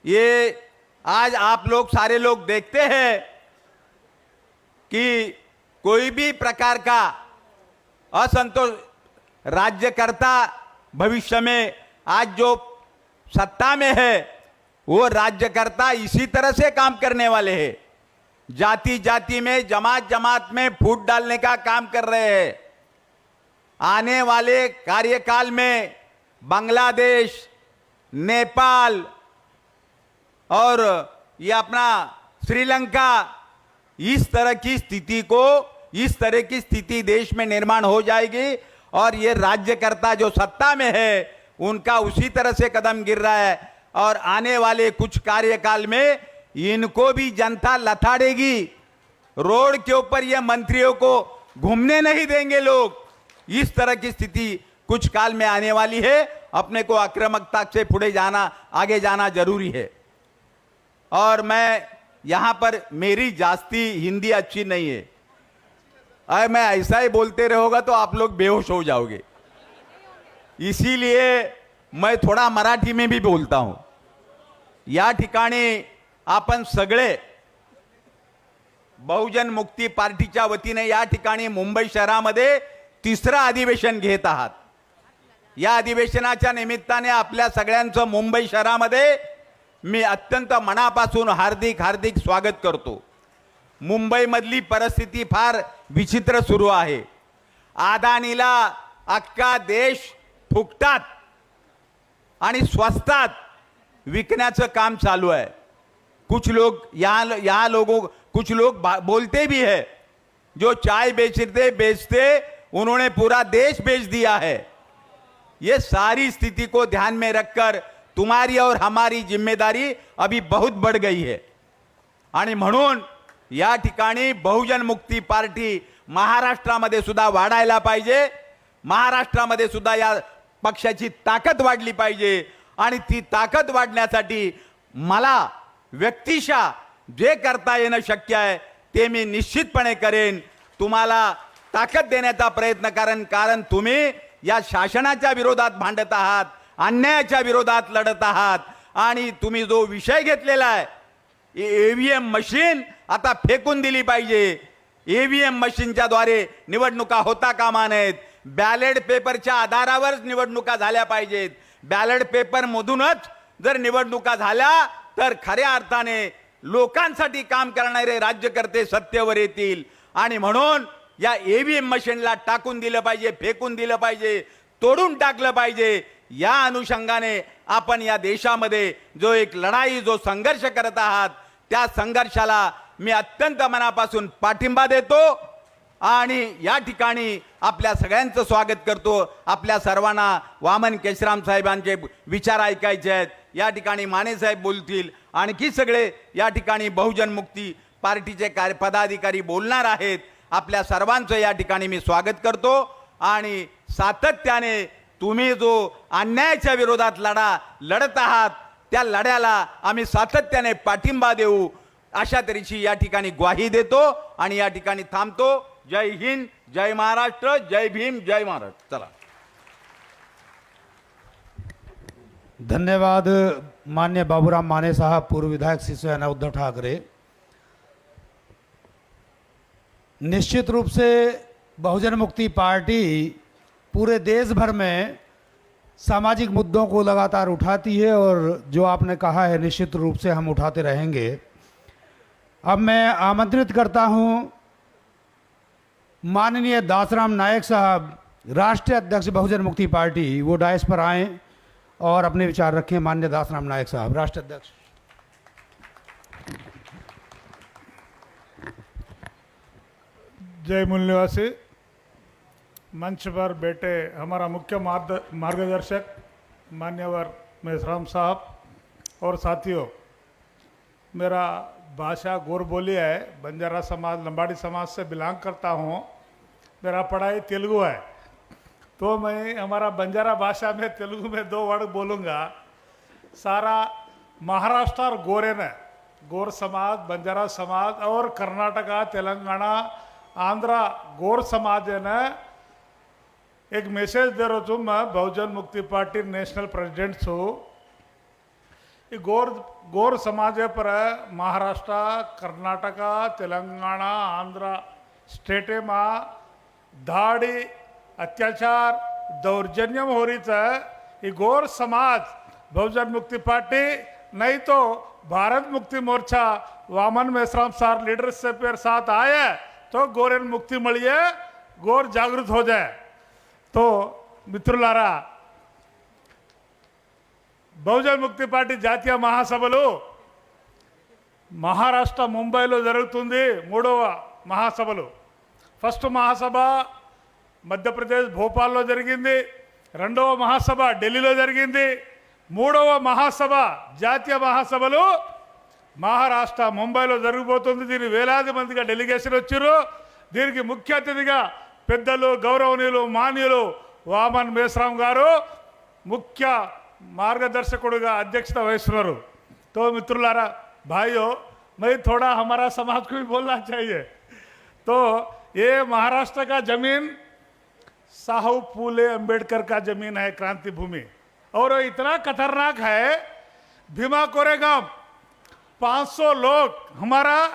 ये आज आप लोग सारे लोग देखते हैं कि कोई भी प्रकार का असंतोष राज्यकर्ता भविष्य में आज जो सत्ता में है, वो राज्यकर्ता इसी तरह से काम करने वाले हैं। जाति जाति में, जमात जमात में फूट डालने का काम कर रहे हैं। आने वाले कार्यकाल में बांग्लादेश, नेपाल और ये अपना श्रीलंका, इस तरह की स्थिति को, इस तरह की स्थिति देश में निर्माण हो जाएगी। और ये राज्यकर्ता जो सत्ता में है, उनका उसी तरह से कदम गिर रहा है। और आने वाले कुछ कार्यकाल में इनको भी जनता लथाड़ेगी। रोड के ऊपर ये मंत्रियों को घूमने नहीं देंगे लोग। इस तरह की स्थिति कुछ काल में आने वाली है। अपने को आक्रामकता से पुढे जाना, आगे जाना जरूरी है। और मैं यहां पर, मेरी जास्ती हिंदी अच्छी नहीं है, अगर मैं ऐसा ही बोलते रहोगा तो आप लोग बेहोश हो जाओगे, इसीलिए मैं थोडा मराठी में भी बोलता हूं। या ठिकाणी आपण सगळे बहुजन मुक्ती पार्टीच्या वतीने या ठिकाणी मुंबई शहरामध्ये तिसरं अधिवेशन घेत आहात। या अधिवेशनाच्या निमित्ताने आपल्या सगळ्यांचं मुंबई शहरामध्ये मी अत्यंत मनापासून हार्दिक हार्दिक स्वागत करतो। मुंबई मधली परिस्थिती फार विचित्र सुरू आहे। अदानीला अख्खा देश फुकटात आणि स्वस्तात विकण्याचं काम चालू है। कुछ लोग कुछ लोग बोलते भी है, जो चाय बेचते उन्होंने पूरा देश बेच दिया है। ये सारी स्थिति को ध्यान में रखकर तुम्हारी और हमारी जिम्मेदारी अभी बहुत बढ़ गई है। आणि म्हणून या ठिकाणी बहुजन मुक्ती पार्टी महाराष्ट्रामध्ये सुद्धा वाढायला पाहिजे। महाराष्ट्रामध्ये सुद्धा या पक्षाची ताकद वाढली पाहिजे। आणि ती ताकद वाढण्यासाठी मला व्यक्तिशः जे करता येणं शक्य आहे ते मी निश्चितपणे करेन। तुम्हाला ताकद देण्याचा प्रयत्न करेन, कारण तुम्ही या शासनाच्या विरोधात भांडत आहात, अन्यायाच्या विरोधात लढत आहात। आणि तुम्ही जो विषय घेतलेला आहे, ईव्हीएम मशीन आता फेकून दिली पाहिजे। ईव्हीएम मशीनच्या द्वारे निवडणुका होता कामा नयेत। बॅलेट पेपरच्या आधारावर निवडणुका झाल्या पाहिजेत। बॅलेट पेपर मधूनच जर निवडणुका झाल्या तर खऱ्या अर्थाने लोकांसाठी काम करणारे राज्यकर्ते सत्तेवर येतील. आणि म्हणून या ईव्हीएम मशीनला टाकून दिलं पाहिजे, फेकून दिलं पाहिजे, तोडून टाकलं पाहिजे. या अनुषंगाने आपण या देशामध्ये जो एक लढाई, जो संघर्ष करत आहात, त्या संघर्षाला मी अत्यंत मनापासून पाठिंबा देतो. आणि या ठिकाणी आपल्या सगळ्यांचं स्वागत करतो. आपल्या सर्वांना वामन केशराम साहेबांचे विचार ऐकायचे आहेत. या ठिकाणी माने साहेब बोलतील, आणखी सगळे या ठिकाणी बहुजन मुक्ती पार्टीचे पदाधिकारी बोलणार आहेत. आपल्या सर्वांचं या ठिकाणी मी स्वागत करतो. आणि सातत्याने तुम्ही जो अन्यायाच्या विरोधात लढा लढत आहात, त्या लढ्याला आम्ही सातत्याने पाठिंबा देऊ, अशा तऱ्हेची या ठिकाणी ग्वाही देतो. आणि या ठिकाणी थांबतो. जय हिंद, जय महाराष्ट्र, जय भीम, जय महाराष्ट्र. चला. धन्यवाद माननीय बाबूराम माने साहब, पूर्व विधायक शिवसेना उद्धव ठाकरे. निश्चित रूप से बहुजन मुक्ति पार्टी पूरे देश भर में सामाजिक मुद्दों को लगातार उठाती है और जो आपने कहा है निश्चित रूप से हम उठाते रहेंगे. अब मैं आमंत्रित करता हूं माननीय दासराम नायक साहब, राष्ट्रीय अध्यक्ष बहुजन मुक्ति पार्टी, वो डायस पर आएं और अपने विचार रखें. माननीय दासराम नायक साहब, राष्ट्रीय अध्यक्ष. जय मूल निवासी, मंच पर बैठे हमारा मुख्य मार्गदर्शक मान्यवर मेसराम साहब और साथियों, मेरा भाषा गोर बोली है, बंजारा समाज लंबाड़ी समाज से बिलोंग करता हूँ. मेरा पढ़ाई तेलुगु है, तो मैं हमारा बंजारा भाषा में तेलुगु में 2 वर्ड बोलूँगा. सारा महाराष्ट्र और गोरे ने, गोर समाज, बंजारा समाज और कर्नाटका, तेलंगाना, आंध्रा गोर समाज ने एक मैसेज दे रहा हूँ. मैं बहुजन मुक्ति पार्टी नेशनल प्रेसिडेंट हूँ. गोर समाज पर महाराष्ट्र, कर्नाटका, तेलंगाना, आंध्रा स्टेट में धाड़ी, अत्याचार, दौर्जन्य हो रही है. ये गोर समाज बहुजन मुक्ति पार्टी नहीं तो भारत मुक्ति मोर्चा वामन मेश्राम सार लीडरशिप के साथ आए तो गोरेन मुक्ति मिलिए, गोर जागृत हो जाए. तो मित्रुलारा, बहुजन ముక్తి పార్టీ జాతీయ మహాసభలు మహారాష్ట్ర ముంబైలో జరుగుతుంది. 3వ మహాసభలు. ఫస్ట్ మహాసభ మధ్యప్రదేశ్ భోపాల్లో జరిగింది. 2వ మహాసభ ఢిల్లీలో జరిగింది. 3వ మహాసభ జాతీయ మహాసభలు మహారాష్ట్ర ముంబైలో జరగబోతుంది. దీని వేలాది మందిగా డెలిగేషన్ వచ్చారు. దీనికి ముఖ్య అతిథిగా పెద్దలు, గౌరవనీయులు, మాన్యులు వామన్ మేశ్రామ్ గారు ముఖ్య मार्गदर्शकुడుగా अध्यक्षता वहिస్తున్నారు. तो मित्रुलारा, भाइयों, मैं थोड़ा हमारा समाज को भी बोलना चाहिए. तो ये महाराष्ट्र का जमीन साहू फूले अंबेडकर का जमीन है, क्रांति भूमि. और इतना खतरनाक है, भीमा कोरेगांव 500 लोग, हमारा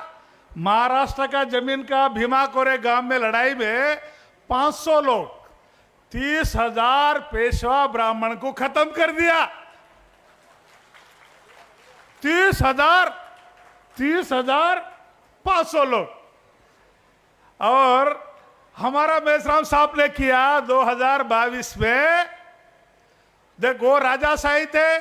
महाराष्ट्र का जमीन का भीमा कोरेगांव में लड़ाई में 500 लोग 30,000 पेशवा ब्राह्मण को खत्म कर दिया. 30,500 लोग. और हमारा मेश्राम साहब ने किया 2022 में. देखो, राजाशाही थे,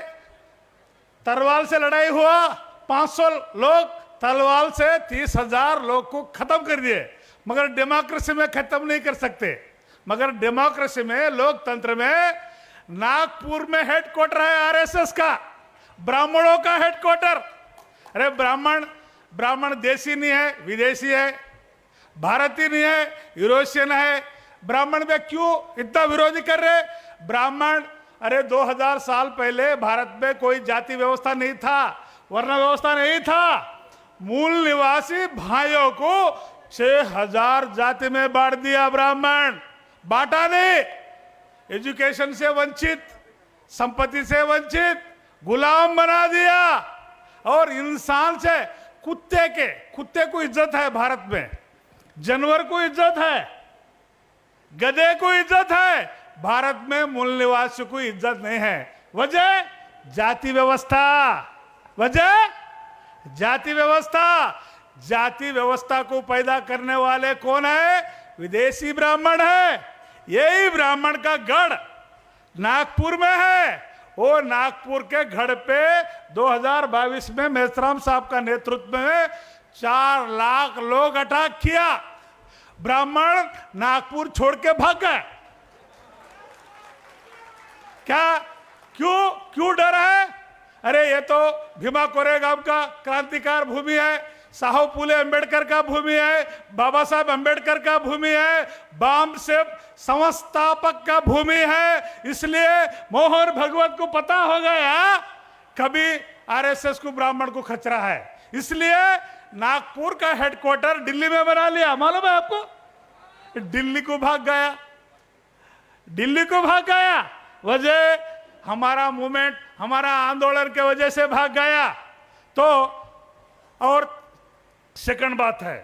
तलवार से लड़ाई हुआ, 500 लोग तलवार से 30,000 लोग को खत्म कर दिए. मगर डेमोक्रेसी में खत्म नहीं कर सकते. मगर डेमोक्रेसी में, लोकतंत्र में नागपुर में हेडक्वार्टर है आरएसएस का, ब्राह्मणों का हेडक्वार्टर. अरे ब्राह्मण देशी नहीं है, विदेशी है, भारतीय नहीं है, यूरोशियन है. ब्राह्मण में क्यों इतना विरोधी कर रहे ब्राह्मण? अरे 2000 साल पहले भारत में कोई जाति व्यवस्था नहीं था, वर्ण व्यवस्था नहीं था. मूल निवासी भाइयों को 6000 जाति में बांट दिया. ब्राह्मण बांटा नहीं. एजुकेशन से वंचित, संपत्ति से वंचित, गुलाम बना दिया. और इंसान से कुत्ते को इज्जत है भारत में, जानवर को इज्जत है, गधे को इज्जत है. भारत में मूल निवासी को इज्जत नहीं है. वजह जाति व्यवस्था. वजह जाति व्यवस्था। जाति व्यवस्था को पैदा करने वाले कौन है? विदेशी ब्राह्मण है। यही ब्राह्मण का गढ़ नागपुर में है। वो नागपुर के गढ़ पे 2022 में मेश्राम साहब का नेतृत्व में 4 लाख लोग अटैक किया। ब्राह्मण नागपुर छोड़ के भाग गए। क्या क्यों डर है? अरे ये तो भीमा कोरेगांव का क्रांतिकार भूमि है, साहू फूले अंबेडकर का भूमि है, बाबा साहब अंबेडकर का भूमि है, बाम से संस्थापक का भूमि है। इसलिए मोहन भगवत को पता हो गया कभी आरएसएस को ब्राह्मण को खतरा है, इसलिए नागपुर का हेडक्वार्टर दिल्ली में बना लिया। मालूम है आपको? दिल्ली को भाग गया, दिल्ली को भाग गया। वजह हमारा मूवमेंट, हमारा आंदोलन के वजह से भाग गया। तो और सेकंड बात है,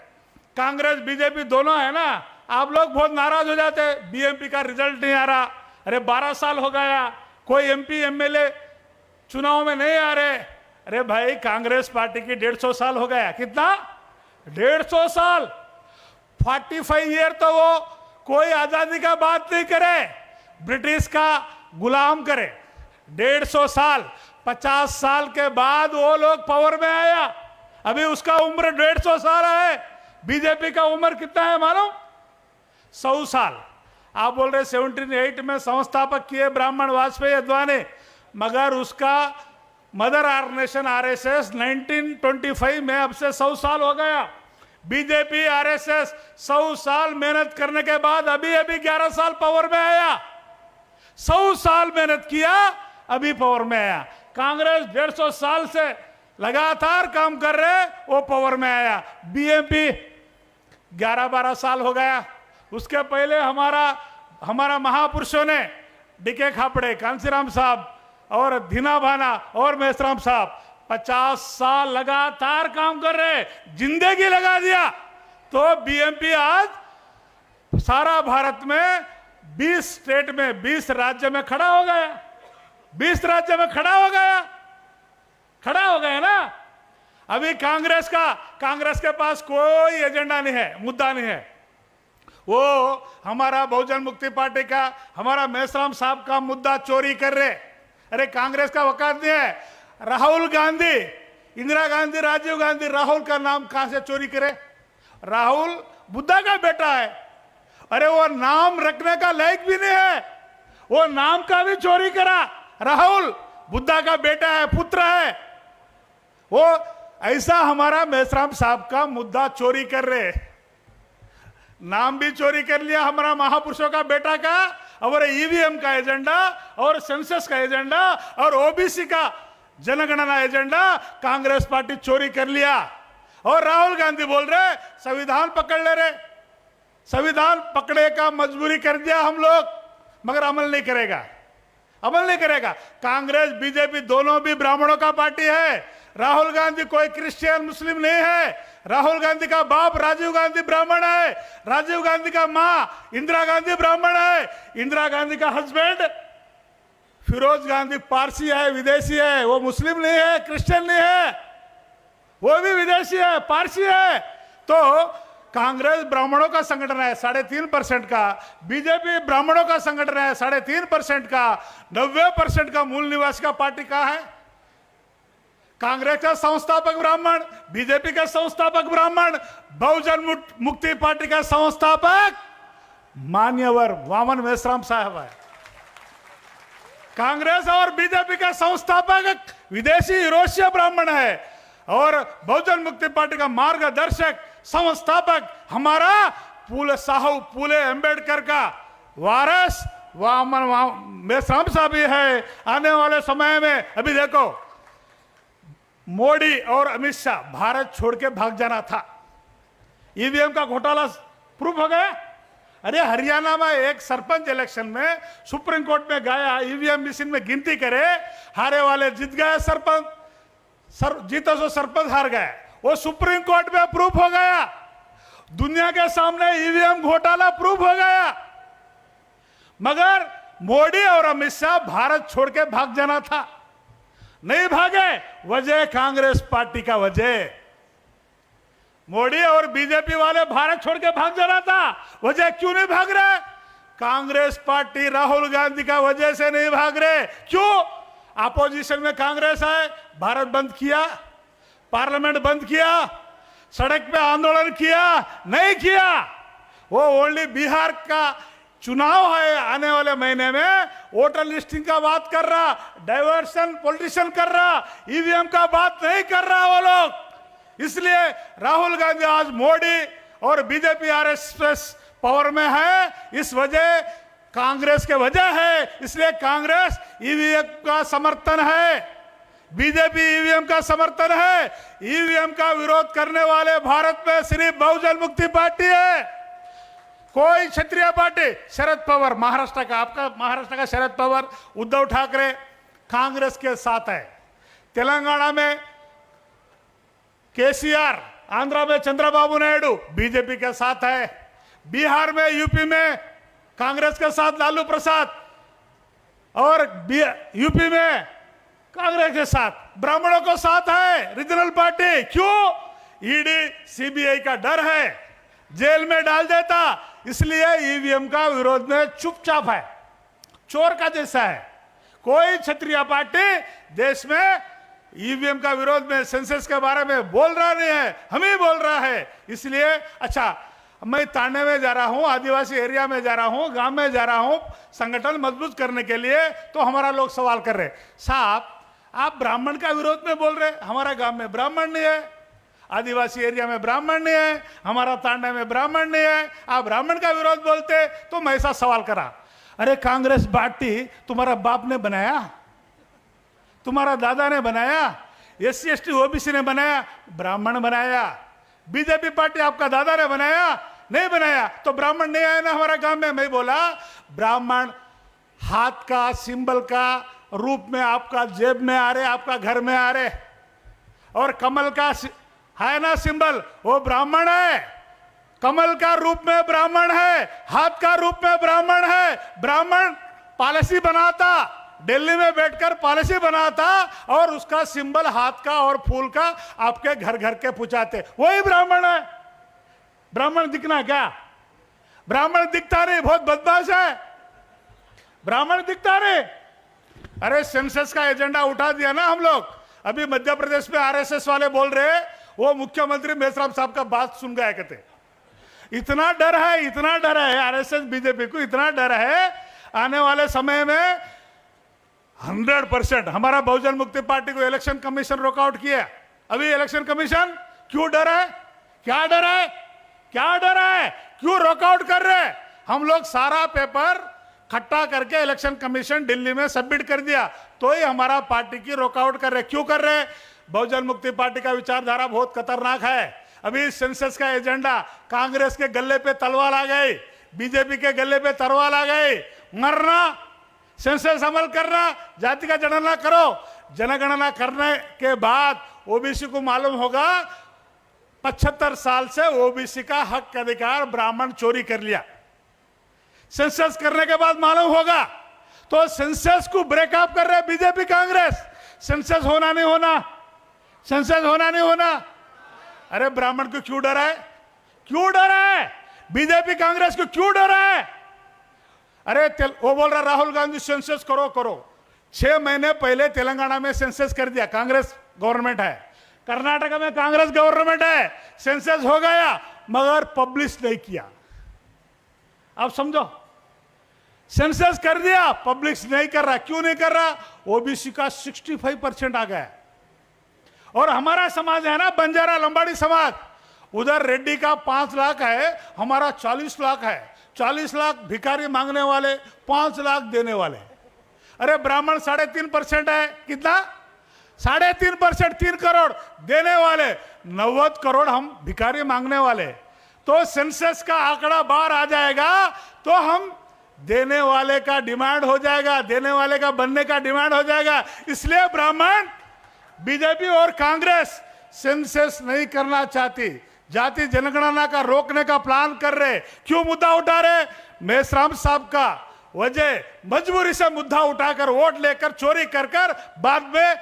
कांग्रेस बीजेपी दोनों है ना, आप लोग बहुत नाराज हो जाते हैं, बीएमपी का रिजल्ट नहीं आ रहा। अरे 12 साल हो गया, कोई एमपी एमएलए चुनाव में नहीं आ रहे। अरे भाई, कांग्रेस पार्टी की 150 साल हो गया। कितना? 150 साल। 45 ईयर तो वो कोई आजादी का बात नहीं करे, ब्रिटिश का गुलाम करे। 150 साल, 50 साल के बाद वो लोग पावर में आया। अभी उसका उम्र 150 साल है। बीजेपी का उम्र कितना है मालूम? 100 साल। आप बोल रहे 78 में संस्थापक किए ब्राह्मण वाजपेयी अद्वानी, मगर उसका मदर ऑर्गेनाइजेशन आरएसएस 1925 में, अब से 100 साल हो गया। बीजेपी आरएसएस 100 साल मेहनत करने के बाद अभी 11 साल पावर में आया। 100 साल मेहनत किया, अभी पावर में आया। कांग्रेस 150 साल से लगातार काम कर रहे, वो पावर में आया। बीएमपी 11-12 साल हो गया। उसके पहले हमारा महापुरुषों ने, डीके खापड़े, कांसीराम साहब और धीना भाना और मेश्राम साहब 50 साल लगातार काम कर रहे, जिंदगी लगा दिया। तो बीएमपी आज सारा भारत में 20 स्टेट में, 20 राज्य में खड़ा हो गया। 20 राज्य में खड़ा हो गया ना। अभी कांग्रेस के पास कोई एजेंडा नहीं है, मुद्दा नहीं है। वो हमारा बहुजन मुक्ति पार्टी का, हमारा मेश्राम साहब का मुद्दा चोरी कर रहे। अरे कांग्रेस का वकालत नहीं है। राहुल गांधी, इंदिरा गांधी, राजीव गांधी, राहुल का नाम कहां से चोरी करे? राहुल बुद्धा का बेटा है। अरे वो नाम रखने का लायक भी नहीं है, वो नाम का भी चोरी करा। राहुल बुद्धा का बेटा है, पुत्र है। वो ऐसा हमारा मेश्राम साहब का मुद्दा चोरी कर रहे, नाम भी चोरी कर लिया हमारा महापुरुषों का बेटा का, और ईवीएम का एजेंडा और सेंसस का एजेंडा और ओबीसी का जनगणना एजेंडा कांग्रेस पार्टी चोरी कर लिया। और राहुल गांधी बोल रहे संविधान पकड़ ले रहे। संविधान पकड़े का मजबूरी कर दिया हम लोग, मगर अमल नहीं करेगा। कांग्रेस बीजेपी दोनों भी ब्राह्मणों का पार्टी है। राहुल गांधी कोई क्रिश्चियन मुस्लिम नहीं है। राहुल गांधी का बाप राजीव गांधी ब्राह्मण है। राजीव गांधी का मां इंदिरा गांधी ब्राह्मण है। इंदिरा गांधी का हस्बैंड फिरोज गांधी पारसी है, विदेशी है। वो मुस्लिम नहीं है, क्रिश्चियन नहीं है, वो भी विदेशी है, पारसी है। तो कांग्रेस ब्राह्मणों का संगठन है 3.5% का, बीजेपी ब्राह्मणों का संगठन है 3.5% का। 90% का मूल निवासी का पार्टी कहां है? कांग्रेस का संस्थापक ब्राह्मण, बीजेपी का संस्थापक ब्राह्मण, बहुजन मुक्ति पार्टी का संस्थापक मान्यवर वामन मेश्राम साहब है। कांग्रेस और बीजेपी का संस्थापक विदेशी यूरोशीय ब्राह्मण है, और बहुजन मुक्ति पार्टी का मार्गदर्शक संस्थापक हमारा साहू फूले अंबेडकर का वारस वामन मेश्राम साहब ही है। आने वाले समय में अभी देखो, मोदी और अमित शाह भारत छोड़ के भाग जाना था। ईवीएम का घोटाला प्रूफ हो गया। अरे हरियाणा में एक सरपंच इलेक्शन में सुप्रीम कोर्ट में गया, ईवीएम मशीन में गिनती करे, हारे वाले जीत गए, जीते सो सरपंच हार गए। वो सुप्रीम कोर्ट में प्रूफ हो गया। दुनिया के सामने ईवीएम घोटाला प्रूफ हो गया। मगर मोदी और अमित शाह भारत छोड़ के भाग जाना था। नहीं भागे, वजह कांग्रेस पार्टी का वजह। मोदी और बीजेपी वाले भारत छोड़ के भाग जाना था, वजह क्यों नहीं भाग रहे? कांग्रेस पार्टी राहुल गांधी का वजह से नहीं भाग रहे। क्यों? अपोजिशन में कांग्रेस है, भारत बंद किया, पार्लियामेंट बंद किया, सड़क पे आंदोलन किया? नहीं किया। वो ओनली बिहार का चुनाव है आने वाले महीने में, वोटर लिस्टिंग का बात कर रहा, डाइवर्सन पॉलिटिशियन कर रहा, ईवीएम का बात नहीं कर रहा वो लोग। इसलिए राहुल गांधी आज मोदी और बीजेपी आरएसएस पावर में है, इस वजह कांग्रेस के वजह है। इसलिए कांग्रेस ईवीएम का समर्थन है, बीजेपी ईवीएम का समर्थन है। ईवीएम का विरोध करने वाले भारत में सिर्फ बहुजन मुक्ति पार्टी है, कोई क्षत्रिय पार्टी। शरद पवार महाराष्ट्र का, आपका महाराष्ट्र का शरद पवार, उद्धव ठाकरे कांग्रेस के साथ है। तेलंगाना में केसीआर, आंध्रा में चंद्रबाबू नायडू बीजेपी के साथ है। बिहार में, यूपी में कांग्रेस के साथ लालू प्रसाद, और यूपी में कांग्रेस के साथ ब्राह्मणों को साथ है रीजनल पार्टी। क्यों? ईडी सीबीआई का डर है, जेल में डाल देता, इसलिए ईवीएम का विरोध में चुपचाप है, चोर का जैसा है। कोई क्षत्रिय पार्टी देश में ईवीएम का विरोध में, सेंसस के बारे में बोल रहा नहीं है, हम ही बोल रहा है। इसलिए अच्छा, मैं ताने में जा रहा हूं, आदिवासी एरिया में जा रहा हूं, गांव में जा रहा हूं संगठन मजबूत करने के लिए, तो हमारा लोग सवाल कर रहे, साहब आप ब्राह्मण का विरोध में बोल रहे, हमारा गांव में ब्राह्मण नहीं है, आदिवासी एरिया में ब्राह्मण नहीं है, हमारा तांडा में ब्राह्मण नहीं है, आप ब्राह्मण का विरोध बोलते। तो मैं ऐसा सवाल करा, अरे कांग्रेस पार्टी तुम्हारा बाप ने बनाया, तुम्हारा दादा ने बनाया, SC ST OBC ने बनाया, ब्राह्मण बनाया? बीजेपी पार्टी आपका दादा ने बनाया? नहीं बनाया। तो ब्राह्मण नहीं आया ना हमारा गांव में। मैं बोला ब्राह्मण हाथ का सिंबल का रूप में आपका जेब में आ रहे, आपका घर में आ रहे, और कमल का है ना सिंबल, वो ब्राह्मण है। कमल का रूप में ब्राह्मण है, हाथ का रूप में ब्राह्मण है। ब्राह्मण पॉलिसी बनाता, दिल्ली में बैठकर पॉलिसी बनाता, और उसका सिंबल हाथ का और फूल का आपके घर घर के पूछाते, वही ब्राह्मण है। ब्राह्मण दिखना क्या? ब्राह्मण दिखता नहीं, बहुत बदमाश है, ब्राह्मण दिखता नहीं। अरे सेंसस का एजेंडा उठा दिया ना हम लोग। अभी मध्य प्रदेश में आरएसएस वाले बोल रहे, वो मुख्यमंत्री मेश्राम साहब का बात सुन गए, कहते इतना डर है, इतना डर है आरएसएस बीजेपी को, इतना डर है आने वाले समय में 100% हमारा बहुजन मुक्ति पार्टी को इलेक्शन कमीशन रोकआउट किया। अभी इलेक्शन कमीशन क्यों डर है? क्या डर है? क्या डर है? क्यों रोकआउट कर रहे? हम लोग सारा पेपर इकट्ठा करके इलेक्शन कमीशन दिल्ली में सबमिट कर दिया, तो ही हमारा पार्टी की रोकआउट कर रहे। क्यों कर रहे? बहुजन मुक्ति पार्टी का विचारधारा बहुत खतरनाक है। अभी सेंसस का एजेंडा, कांग्रेस के गले पे तलवार आ गई, बीजेपी के गले पे तलवार आ गई। मरना, सेंसस अमल करना, जाति का जनगणना करो। जनगणना करने के बाद ओबीसी को मालूम होगा 75 साल से ओबीसी का हक अधिकार ब्राह्मण चोरी कर लिया। सेंसस करने के बाद मालूम होगा। तो सेंसस को ब्रेकअप कर रहे बीजेपी कांग्रेस। सेंसस होना नहीं होना, सेंसस होना नहीं होना। अरे ब्राह्मण को क्यों डर है? क्यों डर है? बीजेपी कांग्रेस को क्यों डर है? अरे वो बोल रहा राहुल गांधी सेंसस करो करो। 6 महीने पहले तेलंगाना में सेंसस कर दिया, कांग्रेस गवर्नमेंट है। कर्नाटक में कांग्रेस गवर्नमेंट है, सेंसस हो गया, मगर पब्लिश नहीं किया। आप समझो, सेंसस कर दिया, पब्लिश नहीं कर रहा। क्यों नहीं कर रहा? ओबीसी का 65% आ गया। और हमारा समाज है ना, बंजारा लंबाड़ी समाज, उधर रेड्डी का 5 लाख है, हमारा 40 लाख है। 40 लाख भिखारी मांगने वाले, 5 लाख देने वाले। अरे ब्राह्मण 3.5% है, कितना? 3.5%, 3 करोड़ देने वाले, 90 करोड़ हम भिखारी मांगने वाले। तो सेंसस का आंकड़ा बाहर आ जाएगा तो हम देने वाले का डिमांड हो जाएगा, देने वाले का बनने का डिमांड हो जाएगा। इसलिए ब्राह्मण, बीजेपी और कांग्रेस सेंसस नहीं करना चाहती, जाति जनगणना का रोकने का प्लान कर रहे। क्यों मुद्दा उठा रहे? मेश्राम साहब का वजह, मजबूरी से मुद्दा उठाकर वोट लेकर चोरी कर कर बाद में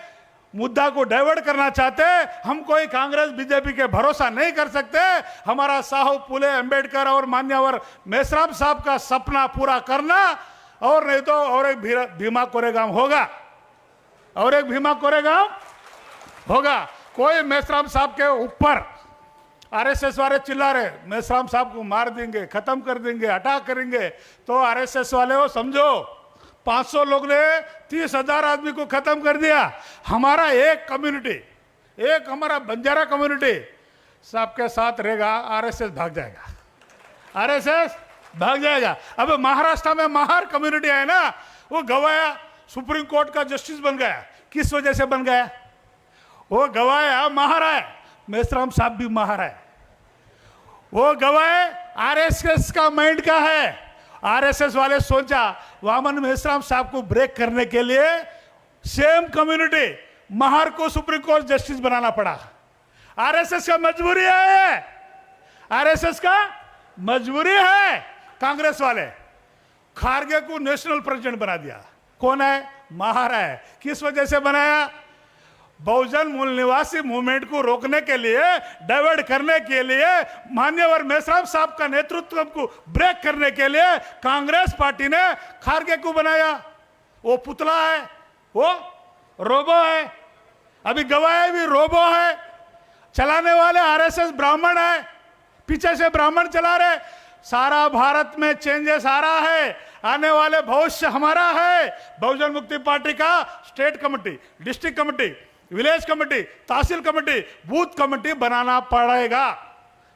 मुद्दा को डाइवर्ट करना चाहते। हम कोई कांग्रेस बीजेपी के भरोसा नहीं कर सकते। हमारा साहू फुले अंबेडकर और मान्यवर मेश्राम साहब का सपना पूरा करना, और नहीं तो और एक भीमा कोरेगांव होगा, और एक भीमा कोरेगांव होगा। कोई मेश्राम साहब के ऊपर आरएसएस वाले चिल्ला रहे मेश्राम साहब को मार देंगे, खत्म कर देंगे, अटैक करेंगे, तो आरएसएस वाले हो समझो 500 लोग ने 30,000 आदमी को खत्म कर दिया। हमारा एक कम्युनिटी, एक हमारा बंजारा कम्युनिटी सबके साथ रहेगा, आरएसएस भाग जाएगा, आरएसएस भाग जाएगा। अब महाराष्ट्र में महार कम्युनिटी है ना, वो गवाया सुप्रीम कोर्ट का जस्टिस बन गया। किस वजह से बन गया? वो गवाया महार है, मेश्राम साहब भी महार है। वो गवाए आरएसएस का माइंड का है। आरएसएस वाले सोचा वामन मेश्राम साहब को ब्रेक करने के लिए सेम कम्युनिटी महार को सुप्रीम कोर्ट जस्टिस बनाना पड़ा। आरएसएस का मजबूरी है, आरएसएस का मजबूरी है। कांग्रेस वाले खारगे को नेशनल प्रेसिडेंट बना दिया। कौन है? महार है। किस वजह से बनाया? बहुजन मूल निवासी मूवमेंट को रोकने के लिए, डाइवर्ट करने के लिए, मान्यवर मेश्राम साहब का नेतृत्व को ब्रेक करने के लिए कांग्रेस पार्टी ने खारगे को बनाया। वो पुतला है, वो रोबो है। अभी गवाह भी रोबो है। चलाने वाले आरएसएस ब्राह्मण है, पीछे से ब्राह्मण चला रहे। सारा भारत में चेंजेस आ रहा है, आने वाले भविष्य हमारा है। बहुजन मुक्ति पार्टी का state committee, district committee, village committee, तहसील कमेटी, बूथ कमेटी बनाना पड़ेगा,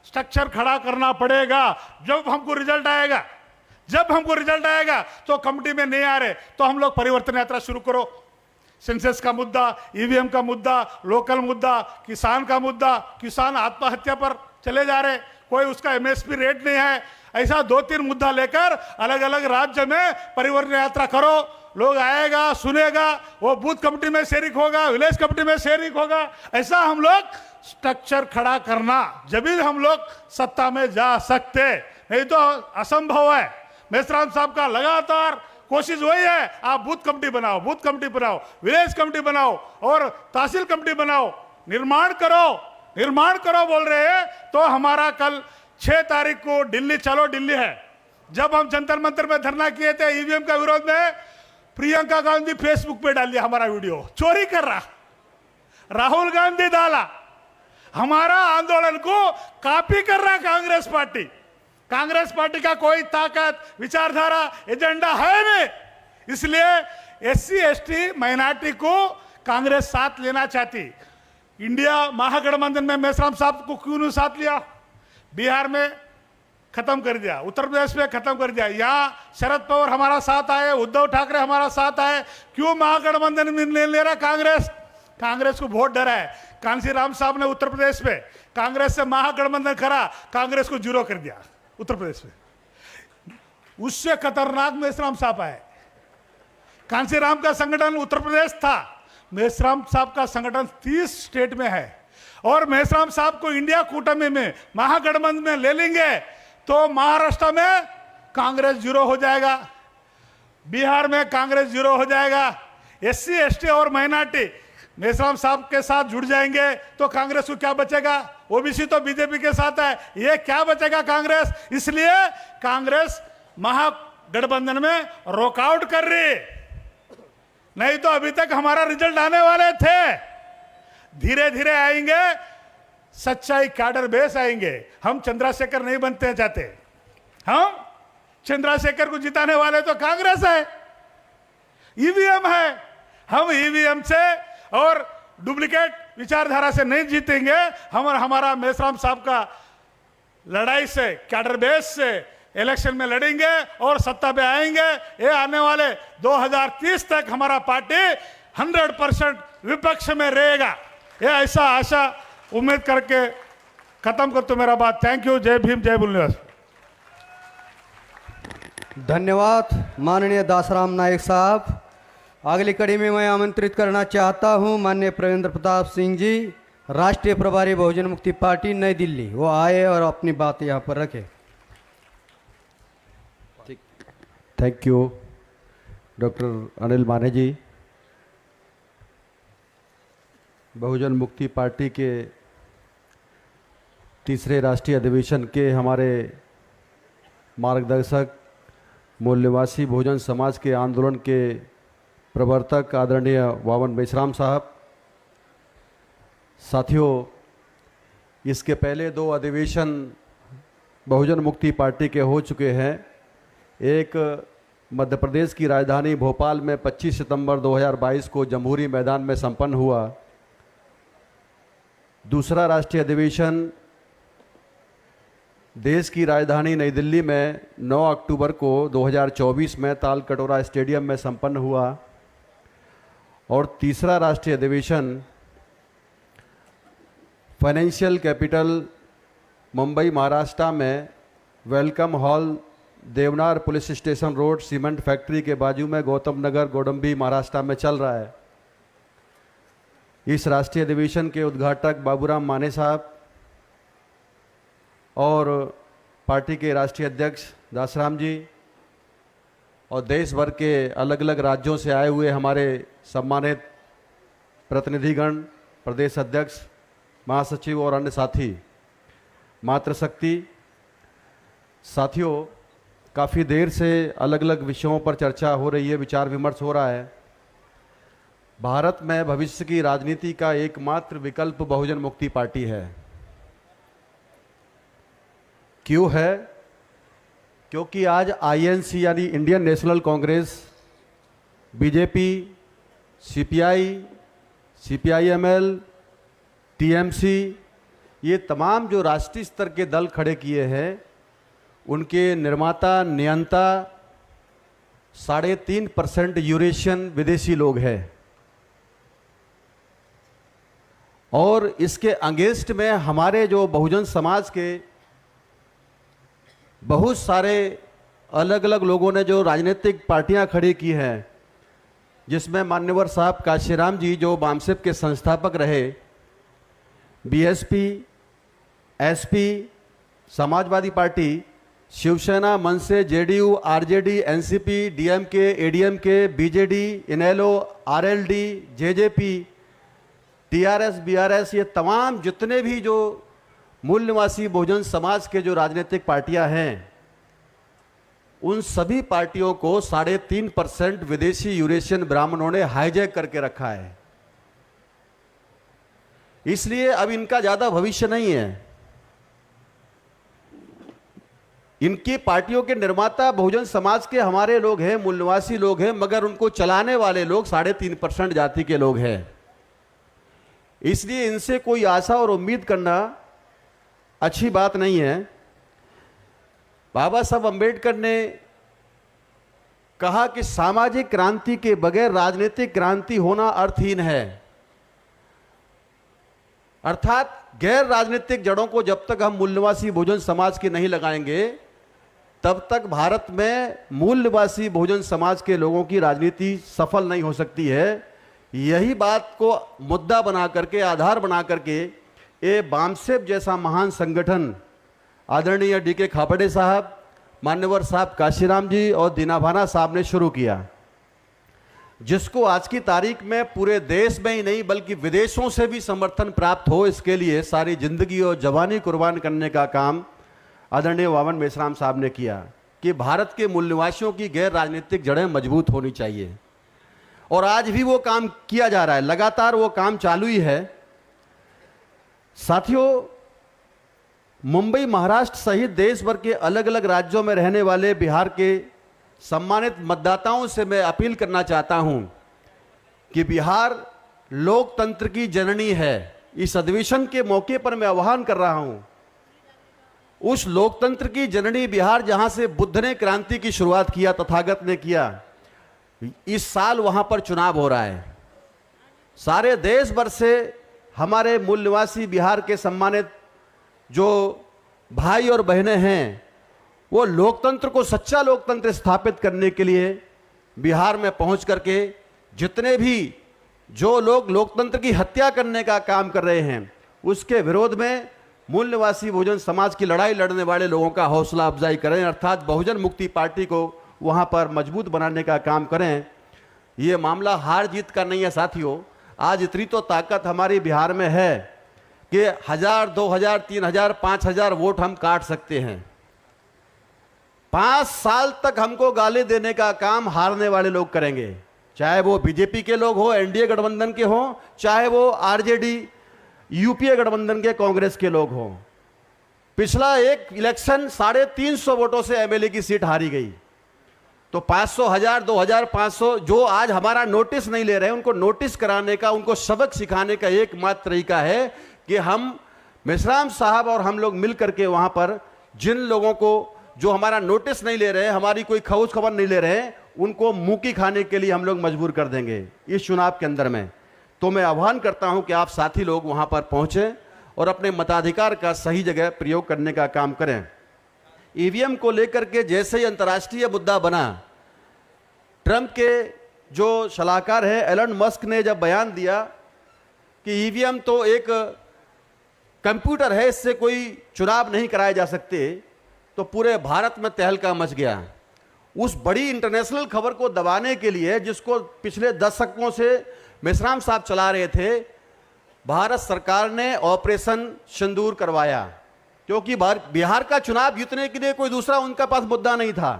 स्ट्रक्चर खड़ा करना पड़ेगा। जब हमको रिजल्ट आएगा, जब हमको रिजल्ट आएगा तो कमेटी में नहीं आ रहे तो हम लोग परिवर्तन यात्रा शुरू करो। सेंसस का मुद्दा, ईवीएम का मुद्दा, लोकल मुद्दा, किसान का मुद्दा, किसान आत्महत्या पर चले जा रहे, कोई उसका एमएसपी रेट नहीं है। ऐसा 2-3 मुद्दा लेकर अलग अलग राज्य में परिवर्तन यात्रा करो। लोग आएगा, सुनेगा, वो बूथ कमेटी में शरीक होगा, विलेज कमेटी में शरीक होगा। ऐसा हम लोग स्ट्रक्चर खड़ा करना, जब भी हम लोग सत्ता में जा सकते, नहीं तो असंभव है। मेश्राम साहब का लगातार कोशिश वही है, आप बूथ कमेटी बनाओ, बूथ कमेटी बनाओ, विलेज कमेटी बनाओ और तहसील कमेटी बनाओ, निर्माण करो, निर्माण करो बोल रहे हैं। तो हमारा कल 6 तारीख को दिल्ली चलो दिल्ली है। जब हम जंतर मंतर में धरना किए थे ईवीएम का विरोध में, प्रियंका गांधी फेसबुक पे डाल दिया हमारा वीडियो, चोरी कर रहा। राहुल गांधी डाला, हमारा आंदोलन को कॉपी कर रहा कांग्रेस पार्टी। कांग्रेस पार्टी का कोई ताकत, विचारधारा, एजेंडा है नहीं। इसलिए एससी एसटी माइनॉरिटी को कांग्रेस साथ लेना चाहती। इंडिया महागठबंधन में मेश्राम साहब को क्यों नहीं साथ लिया? बिहार में खत्म कर दिया, उत्तर प्रदेश में खत्म कर दिया। यहाँ शरद पवार हमारा साथ आए, उद्धव ठाकरे हमारा साथ आए, क्यों महागठबंधन में नहीं ले रहा कांग्रेस? कांग्रेस को बहुत डर है। कांशीराम साहब ने उत्तर प्रदेश में कांग्रेस से महागठबंधन करा, कांग्रेस को जीरो कर दिया उत्तर प्रदेश में। उससे खतरनाक मेश्राम साहब आए। कांशीराम का संगठन उत्तर प्रदेश था, मेश्राम साहब का संगठन 30 स्टेट में है। और मेश्राम साहब को इंडिया कूटमी में, महागठबंधन में ले लेंगे तो महाराष्ट्र में कांग्रेस जीरो हो जाएगा, बिहार में कांग्रेस जीरो हो जाएगा। एससी एसटी और माइनॉरिटी मेश्राम साहब के साथ जुड़ जाएंगे तो कांग्रेस को क्या बचेगा? ओबीसी तो बीजेपी के साथ है, ये क्या बचेगा कांग्रेस? इसलिए कांग्रेस महागठबंधन में रोकआउट कर रही, नहीं तो अभी तक हमारा रिजल्ट आने वाले थे। धीरे धीरे आएंगे, सच्चाई कैडर बेस आएंगे। हम चंद्रशेखर नहीं बनते चाहते, हम चंद्रशेखर को जिताने वाले तो कांग्रेस है, ईवीएम है। हम ईवीएम से और डुप्लीकेट विचारधारा से नहीं जीतेंगे। हम हमारा मेश्राम साहब का लड़ाई से, कैडर बेस से इलेक्शन में लड़ेंगे और सत्ता पे आएंगे। ये आने वाले 2030 तक हमारा पार्टी 100% विपक्ष में रहेगा। ये ऐसा आशा उम्मीद करके खत्म करता हूं मेरा बात। Thank you. जय भीम, जय बुलनिवास। धन्यवाद माननीय दासराम नायक साहब। अगली कड़ी में मैं आमंत्रित करना चाहता हूं माननीय प्रवेंद्र प्रताप सिंह जी, राष्ट्रीय प्रभारी बहुजन मुक्ति पार्टी नई दिल्ली। वो आए और अपनी बात यहां पर रखें। थैंक यू डॉक्टर अनिल माने जी। बहुजन मुक्ति पार्टी के तीसरे राष्ट्रीय अधिवेशन के हमारे मार्गदर्शक, मूल निवासी बहुजन समाज के आंदोलन के प्रवर्तक आदरणीय वावन मेश्राम साहब, साथियों, इसके पहले 2 अधिवेशन बहुजन मुक्ति पार्टी के हो चुके हैं। एक मध्य प्रदेश की राजधानी भोपाल में 25 सितंबर 2022 को जमहूरी मैदान में संपन्न हुआ। दूसरा राष्ट्रीय अधिवेशन देश की राजधानी नई दिल्ली में 9 अक्टूबर को 2024 में ताल कटोरा स्टेडियम में संपन्न हुआ। और तीसरा राष्ट्रीय अधिवेशन फाइनेंशियल कैपिटल मुंबई महाराष्ट्र में welcome hall, Deonar police station road, cement factory के बाजू में गौतम नगर, गोडम्बी, महाराष्ट्र में चल रहा है। इस राष्ट्रीय अधिवेशन के उद्घाटक बाबूराम माने साहब और पार्टी के राष्ट्रीय अध्यक्ष दासराम जी और देश भर के अलग अलग राज्यों से आए हुए हमारे सम्मानित प्रतिनिधिगण, प्रदेश अध्यक्ष, महासचिव और अन्य साथी, मातृशक्ति, साथियों, काफ़ी देर से अलग अलग विषयों पर चर्चा हो रही है, विचार विमर्श हो रहा है। भारत में भविष्य की राजनीति का एकमात्र विकल्प बहुजन मुक्ति पार्टी है। क्यों है? क्योंकि आज आईएनसी यानी Indian national Congress, BJP, CPI, CPIML, TMC, ये तमाम जो राष्ट्रीय स्तर के दल खड़े किए हैं, उनके निर्माता, नियंता 3.5% यूरेशियन विदेशी लोग हैं। और इसके अगेंस्ट में हमारे जो बहुजन समाज के बहुत सारे अलग अलग लोगों ने जो राजनीतिक पार्टियां खड़ी की हैं, जिसमें मान्यवर साहब काशीराम जी जो बामसेप के संस्थापक रहे, BSP, SP, Samajwadi party, Shivsena, MNS, JDU, RJD, NCP, DMK, ADMK, BJD, INLD, RLD, JJP, TRS, BRS, ये तमाम जितने भी जो मूल निवासी बहुजन समाज के जो राजनीतिक पार्टियां हैं, उन सभी पार्टियों को 3.5% विदेशी यूरेशियन ब्राह्मणों ने हाईजैक करके रखा है। इसलिए अब इनका ज्यादा भविष्य नहीं है। इनकी पार्टियों के निर्माता बहुजन समाज के हमारे लोग हैं, मूल निवासी लोग हैं, मगर उनको चलाने वाले लोग 3.5% जाति के लोग हैं। इसलिए इनसे कोई आशा और उम्मीद करना अच्छी बात नहीं है। बाबा साहब अंबेडकर ने कहा कि सामाजिक क्रांति के बगैर राजनीतिक क्रांति होना अर्थहीन है। अर्थात गैर राजनीतिक जड़ों को जब तक हम मूल निवासी बहुजन समाज के नहीं लगाएंगे, तब तक भारत में मूल निवासी बहुजन समाज के लोगों की राजनीति सफल नहीं हो सकती है। यही बात को मुद्दा बना करके, आधार बना करके ये बामसेप जैसा महान संगठन आदरणीय डीके खापड़े साहब, मान्यवर साहब काशीराम जी और दीनाभाना साहब ने शुरू किया, जिसको आज की तारीख में पूरे देश में ही नहीं बल्कि विदेशों से भी समर्थन प्राप्त हो, इसके लिए सारी जिंदगी और जवानी कुर्बान करने का काम आदरणीय वावन मेश्राम साहब ने किया कि भारत के मूल निवासियों की गैर राजनीतिक जड़ें मजबूत होनी चाहिए। और आज भी वो काम किया जा रहा है, लगातार वो काम चालू ही है। साथियों, मुंबई, महाराष्ट्र सहित देश भर के अलग अलग राज्यों में रहने वाले बिहार के सम्मानित मतदाताओं से मैं अपील करना चाहता हूं कि बिहार लोकतंत्र की जननी है। इस अधिवेशन के मौके पर मैं आह्वान कर रहा हूं, उस लोकतंत्र की जननी बिहार जहां से बुद्ध ने क्रांति की शुरुआत किया, तथागत ने किया, इस साल वहां पर चुनाव हो रहा है। सारे देश भर से हमारे मूल निवासी बिहार के सम्मानित जो भाई और बहनें हैं, वो लोकतंत्र को, सच्चा लोकतंत्र स्थापित करने के लिए बिहार में पहुंच करके जितने भी जो लोग लोकतंत्र की हत्या करने का काम कर रहे हैं, उसके विरोध में मूल निवासी बहुजन समाज की लड़ाई लड़ने वाले लोगों का हौसला अफजाई करें, अर्थात बहुजन मुक्ति पार्टी को वहां पर मजबूत बनाने का काम करें। ये मामला हार जीत का नहीं है साथियों। आज इतनी तो ताकत हमारी बिहार में है कि 1000, 2000, 3000, 5000 वोट हम काट सकते हैं। 5 साल तक हमको गाली देने का काम हारने वाले लोग करेंगे, चाहे वो बीजेपी के लोग हो, एनडीए गठबंधन के हो, चाहे वो आरजेडी यूपीए गठबंधन के कांग्रेस के लोग हो। पिछला एक इलेक्शन 350 वोटों से एमएलए की सीट हारी गई। तो 500, 1000, 2000, 500 जो आज हमारा नोटिस नहीं ले रहे हैं, उनको नोटिस कराने का, उनको सबक सिखाने का एकमात्र तरीका है कि हम मेश्राम साहब और हम लोग मिल करके वहां पर जिन लोगों को जो हमारा नोटिस नहीं ले रहे हैं, हमारी कोई खौज खबर नहीं ले रहे हैं, उनको मुंह खाने के लिए हम लोग मजबूर कर देंगे इस चुनाव के अंदर में। तो मैं आह्वान करता हूं कि आप साथी लोग वहां पर पहुंचे और अपने मताधिकार का सही जगह प्रयोग करने का काम करें। ईवीएम को लेकर के जैसे ही अंतर्राष्ट्रीय मुद्दा बना, ट्रंप के जो सलाहकार है एलन मस्क ने जब बयान दिया कि ईवीएम तो एक कंप्यूटर है, इससे कोई चुनाव नहीं कराए जा सकते, तो पूरे भारत में तहलका मच गया। उस बड़ी इंटरनेशनल खबर को दबाने के लिए, जिसको पिछले दशकों से मेश्राम साहब चला रहे थे, भारत सरकार ने ऑपरेशन सिंदूर करवाया, क्योंकि बिहार का चुनाव जीतने के लिए कोई दूसरा उनका पास मुद्दा नहीं था।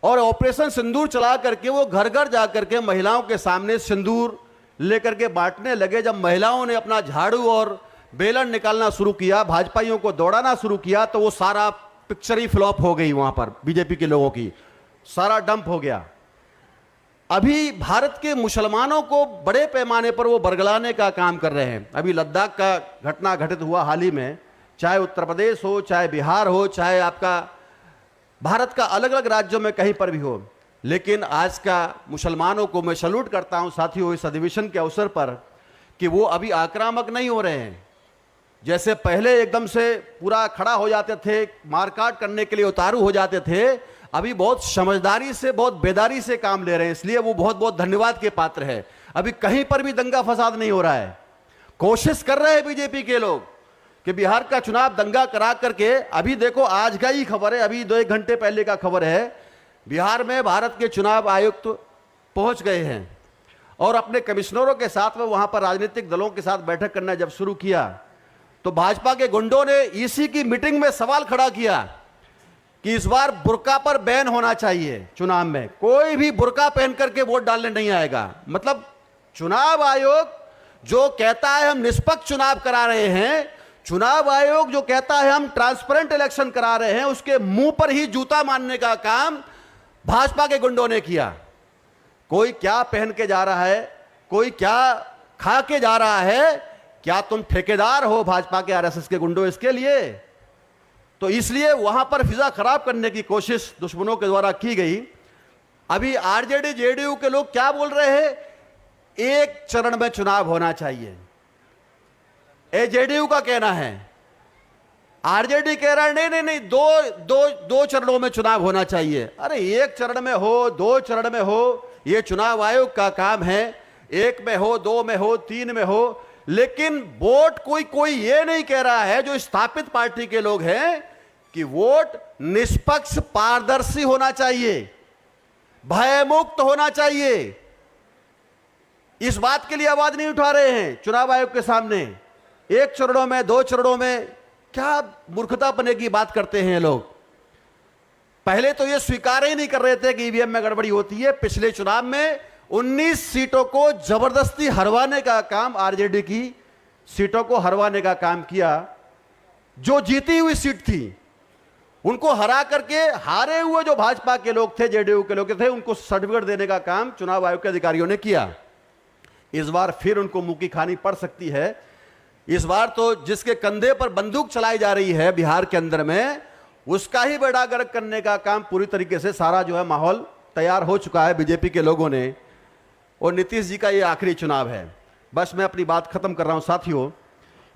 और ऑपरेशन सिंदूर चला करके वो घर घर जा करके महिलाओं के सामने सिंदूर लेकर के बांटने लगे। जब महिलाओं ने अपना झाड़ू और बेलन निकालना शुरू किया, भाजपाइयों को दौड़ाना शुरू किया, तो वो सारा पिक्चर ही फ्लॉप हो गई। वहां पर बीजेपी के लोगों की सारा डंप हो गया। अभी भारत के मुसलमानों को बड़े पैमाने पर वो बरगलाने का काम कर रहे हैं। अभी लद्दाख का घटना घटित हुआ हाल ही में, चाहे उत्तर प्रदेश हो, चाहे बिहार हो, चाहे आपका भारत का अलग अलग राज्यों में कहीं पर भी हो, लेकिन आज का मुसलमानों को मैं सैल्यूट करता हूं साथियों इस अधिवेशन के अवसर पर कि वो अभी आक्रामक नहीं हो रहे हैं। जैसे पहले एकदम से पूरा खड़ा हो जाते थे, मारकाट करने के लिए उतारू हो जाते थे, अभी बहुत समझदारी से, बहुत बेदारी से काम ले रहे हैं। इसलिए वो बहुत बहुत धन्यवाद के पात्र है। अभी कहीं पर भी दंगा फसाद नहीं हो रहा है। कोशिश कर रहे हैं बीजेपी के लोग कि बिहार का चुनाव दंगा करा करके, अभी देखो आज का ही खबर है, अभी 2-1 घंटे पहले का खबर है, बिहार में भारत के चुनाव आयुक्त पहुंच गए हैं और अपने कमिश्नरों के साथ में वहां पर राजनीतिक दलों के साथ बैठक करना जब शुरू किया, तो भाजपा के गुंडों ने ईसी की मीटिंग में सवाल खड़ा किया कि इस बार बुर्का पर बैन होना चाहिए। चुनाव में कोई भी बुर्का पहन करके वोट डालने नहीं आएगा। मतलब चुनाव आयोग जो कहता है हम निष्पक्ष चुनाव करा रहे हैं, चुनाव आयोग जो कहता है हम ट्रांसपेरेंट इलेक्शन करा रहे हैं, उसके मुंह पर ही जूता मारने का काम भाजपा के गुंडों ने किया। कोई क्या पहन के जा रहा है, कोई क्या खा के जा रहा है, क्या तुम ठेकेदार हो भाजपा के आरएसएस के गुंडों इसके लिए? तो इसलिए वहां पर फिजा खराब करने की कोशिश दुश्मनों के द्वारा की गई। अभी आरजेडी जेडीयू के लोग क्या बोल रहे हैं, एक चरण में चुनाव होना चाहिए। जेडीयू का कहना है, आरजेडी कह रहा है नहीं नहीं नहीं, दो चरणों में चुनाव होना चाहिए। अरे एक चरण में हो, 2 चरण में हो, यह चुनाव आयोग का काम है। 1 में हो, 2 में हो, 3 में हो, लेकिन वोट कोई ये नहीं कह रहा है जो स्थापित पार्टी के लोग हैं कि वोट निष्पक्ष पारदर्शी होना चाहिए, भयमुक्त होना चाहिए। इस बात के लिए आवाज नहीं उठा रहे हैं चुनाव आयोग के सामने। 1 चरणों में, 2 चरणों में, क्या मूर्खतापने की बात करते हैं लोग। पहले तो ये स्वीकार ही नहीं कर रहे थे कि ईवीएम में गड़बड़ी होती है। पिछले चुनाव में 19 सीटों को जबरदस्ती हरवाने का काम, आरजेडी की सीटों को हरवाने का काम किया। जो जीती हुई सीट थी उनको हरा करके हारे हुए जो भाजपा के लोग थे, जेडीयू के लोग थे, उनको सर्टिफिकेट देने का काम चुनाव आयोग के अधिकारियों ने किया। इस बार फिर उनको मुंह की खानी पड़ सकती है। इस बार तो जिसके कंधे पर बंदूक चलाई जा रही है बिहार के अंदर में, उसका ही बेड़ा गर्क करने का काम पूरी तरीके से सारा जो है माहौल तैयार हो चुका है बीजेपी के लोगों ने। और नीतीश जी का ये आखिरी चुनाव है। बस मैं अपनी बात खत्म कर रहा हूं साथियों।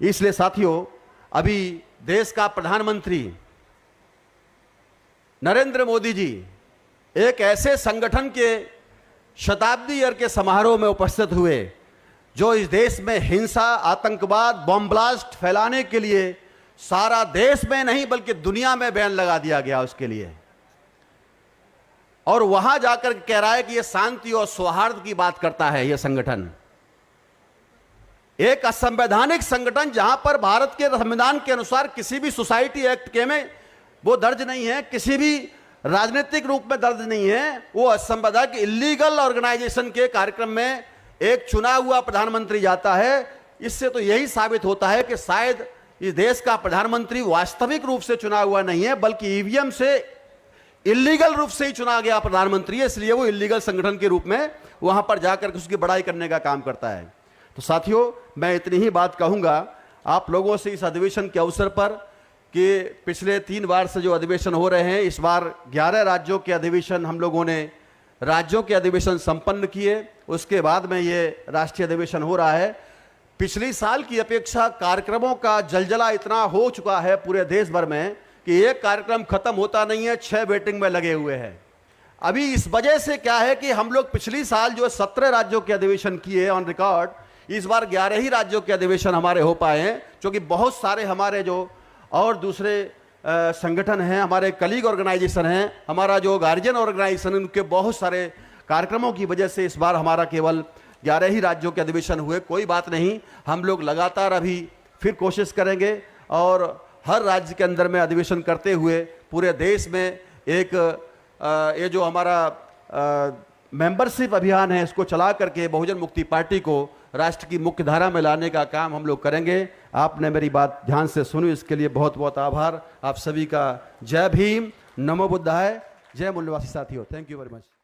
इसलिए साथियों, अभी देश का प्रधानमंत्री नरेंद्र मोदी जी एक ऐसे संगठन के शताब्दी ईयर के समारोह में उपस्थित हुए जो इस देश में हिंसा, आतंकवाद, बॉम्ब ब्लास्ट फैलाने के लिए सारा देश में नहीं बल्कि दुनिया में बैन लगा दिया गया उसके लिए। और वहां जाकर कह रहा है कि यह शांति और सौहार्द की बात करता है यह संगठन। एक असंवैधानिक संगठन जहां पर भारत के संविधान के अनुसार किसी भी सोसाइटी एक्ट के में वो दर्ज नहीं है, किसी भी राजनीतिक रूप में दर्ज नहीं है, वो असंवैधानिक इलीगल ऑर्गेनाइजेशन के कार्यक्रम में एक चुना हुआ प्रधानमंत्री जाता है। इससे तो यही साबित होता है कि शायद इस देश का प्रधानमंत्री वास्तविक रूप से चुना हुआ नहीं है, बल्कि ईवीएम से इलीगल रूप से ही चुना गया प्रधानमंत्री है, इसलिए वो इलीगल संगठन के रूप में वहां पर जाकर उसकी बड़ाई करने का काम करता है। तो साथियों, मैं इतनी ही बात कहूंगा आप लोगों से इस अधिवेशन के अवसर पर कि पिछले 3 बार से जो अधिवेशन हो रहे हैं, इस बार 11 राज्यों के अधिवेशन हम लोगों ने राज्यों के अधिवेशन संपन्न किए, उसके बाद में ये राष्ट्रीय अधिवेशन हो रहा है। पिछली साल की अपेक्षा कार्यक्रमों का जलजला इतना हो चुका है पूरे देश भर में कि एक कार्यक्रम खत्म होता नहीं है, 6 वेटिंग में लगे हुए हैं। अभी इस वजह से क्या है कि हम लोग पिछली साल जो 17 राज्यों के अधिवेशन किए ऑन रिकॉर्ड, इस बार 11 ही राज्यों के अधिवेशन हमारे हो पाए हैं, क्योंकि बहुत सारे हमारे जो और दूसरे संगठन हैं, हमारे कलीग ऑर्गेनाइजेशन हैं, हमारा जो गार्जियन ऑर्गेनाइजेशन, उनके बहुत सारे कार्यक्रमों की वजह से इस बार हमारा केवल 11 ही राज्यों के अधिवेशन हुए। कोई बात नहीं, हम लोग लगातार अभी फिर कोशिश करेंगे और हर राज्य के अंदर में अधिवेशन करते हुए पूरे देश में एक ये जो हमारा मेंबरशिप अभियान है, इसको चला करके बहुजन मुक्ति पार्टी को राष्ट्र की मुख्य धारा में लाने का काम हम लोग करेंगे। आपने मेरी बात ध्यान से सुनी, इसके लिए बहुत बहुत आभार। आप सभी का जय भीम, नमो बुद्धाय, जय मूल्यवासी साथियों। Thank you very much.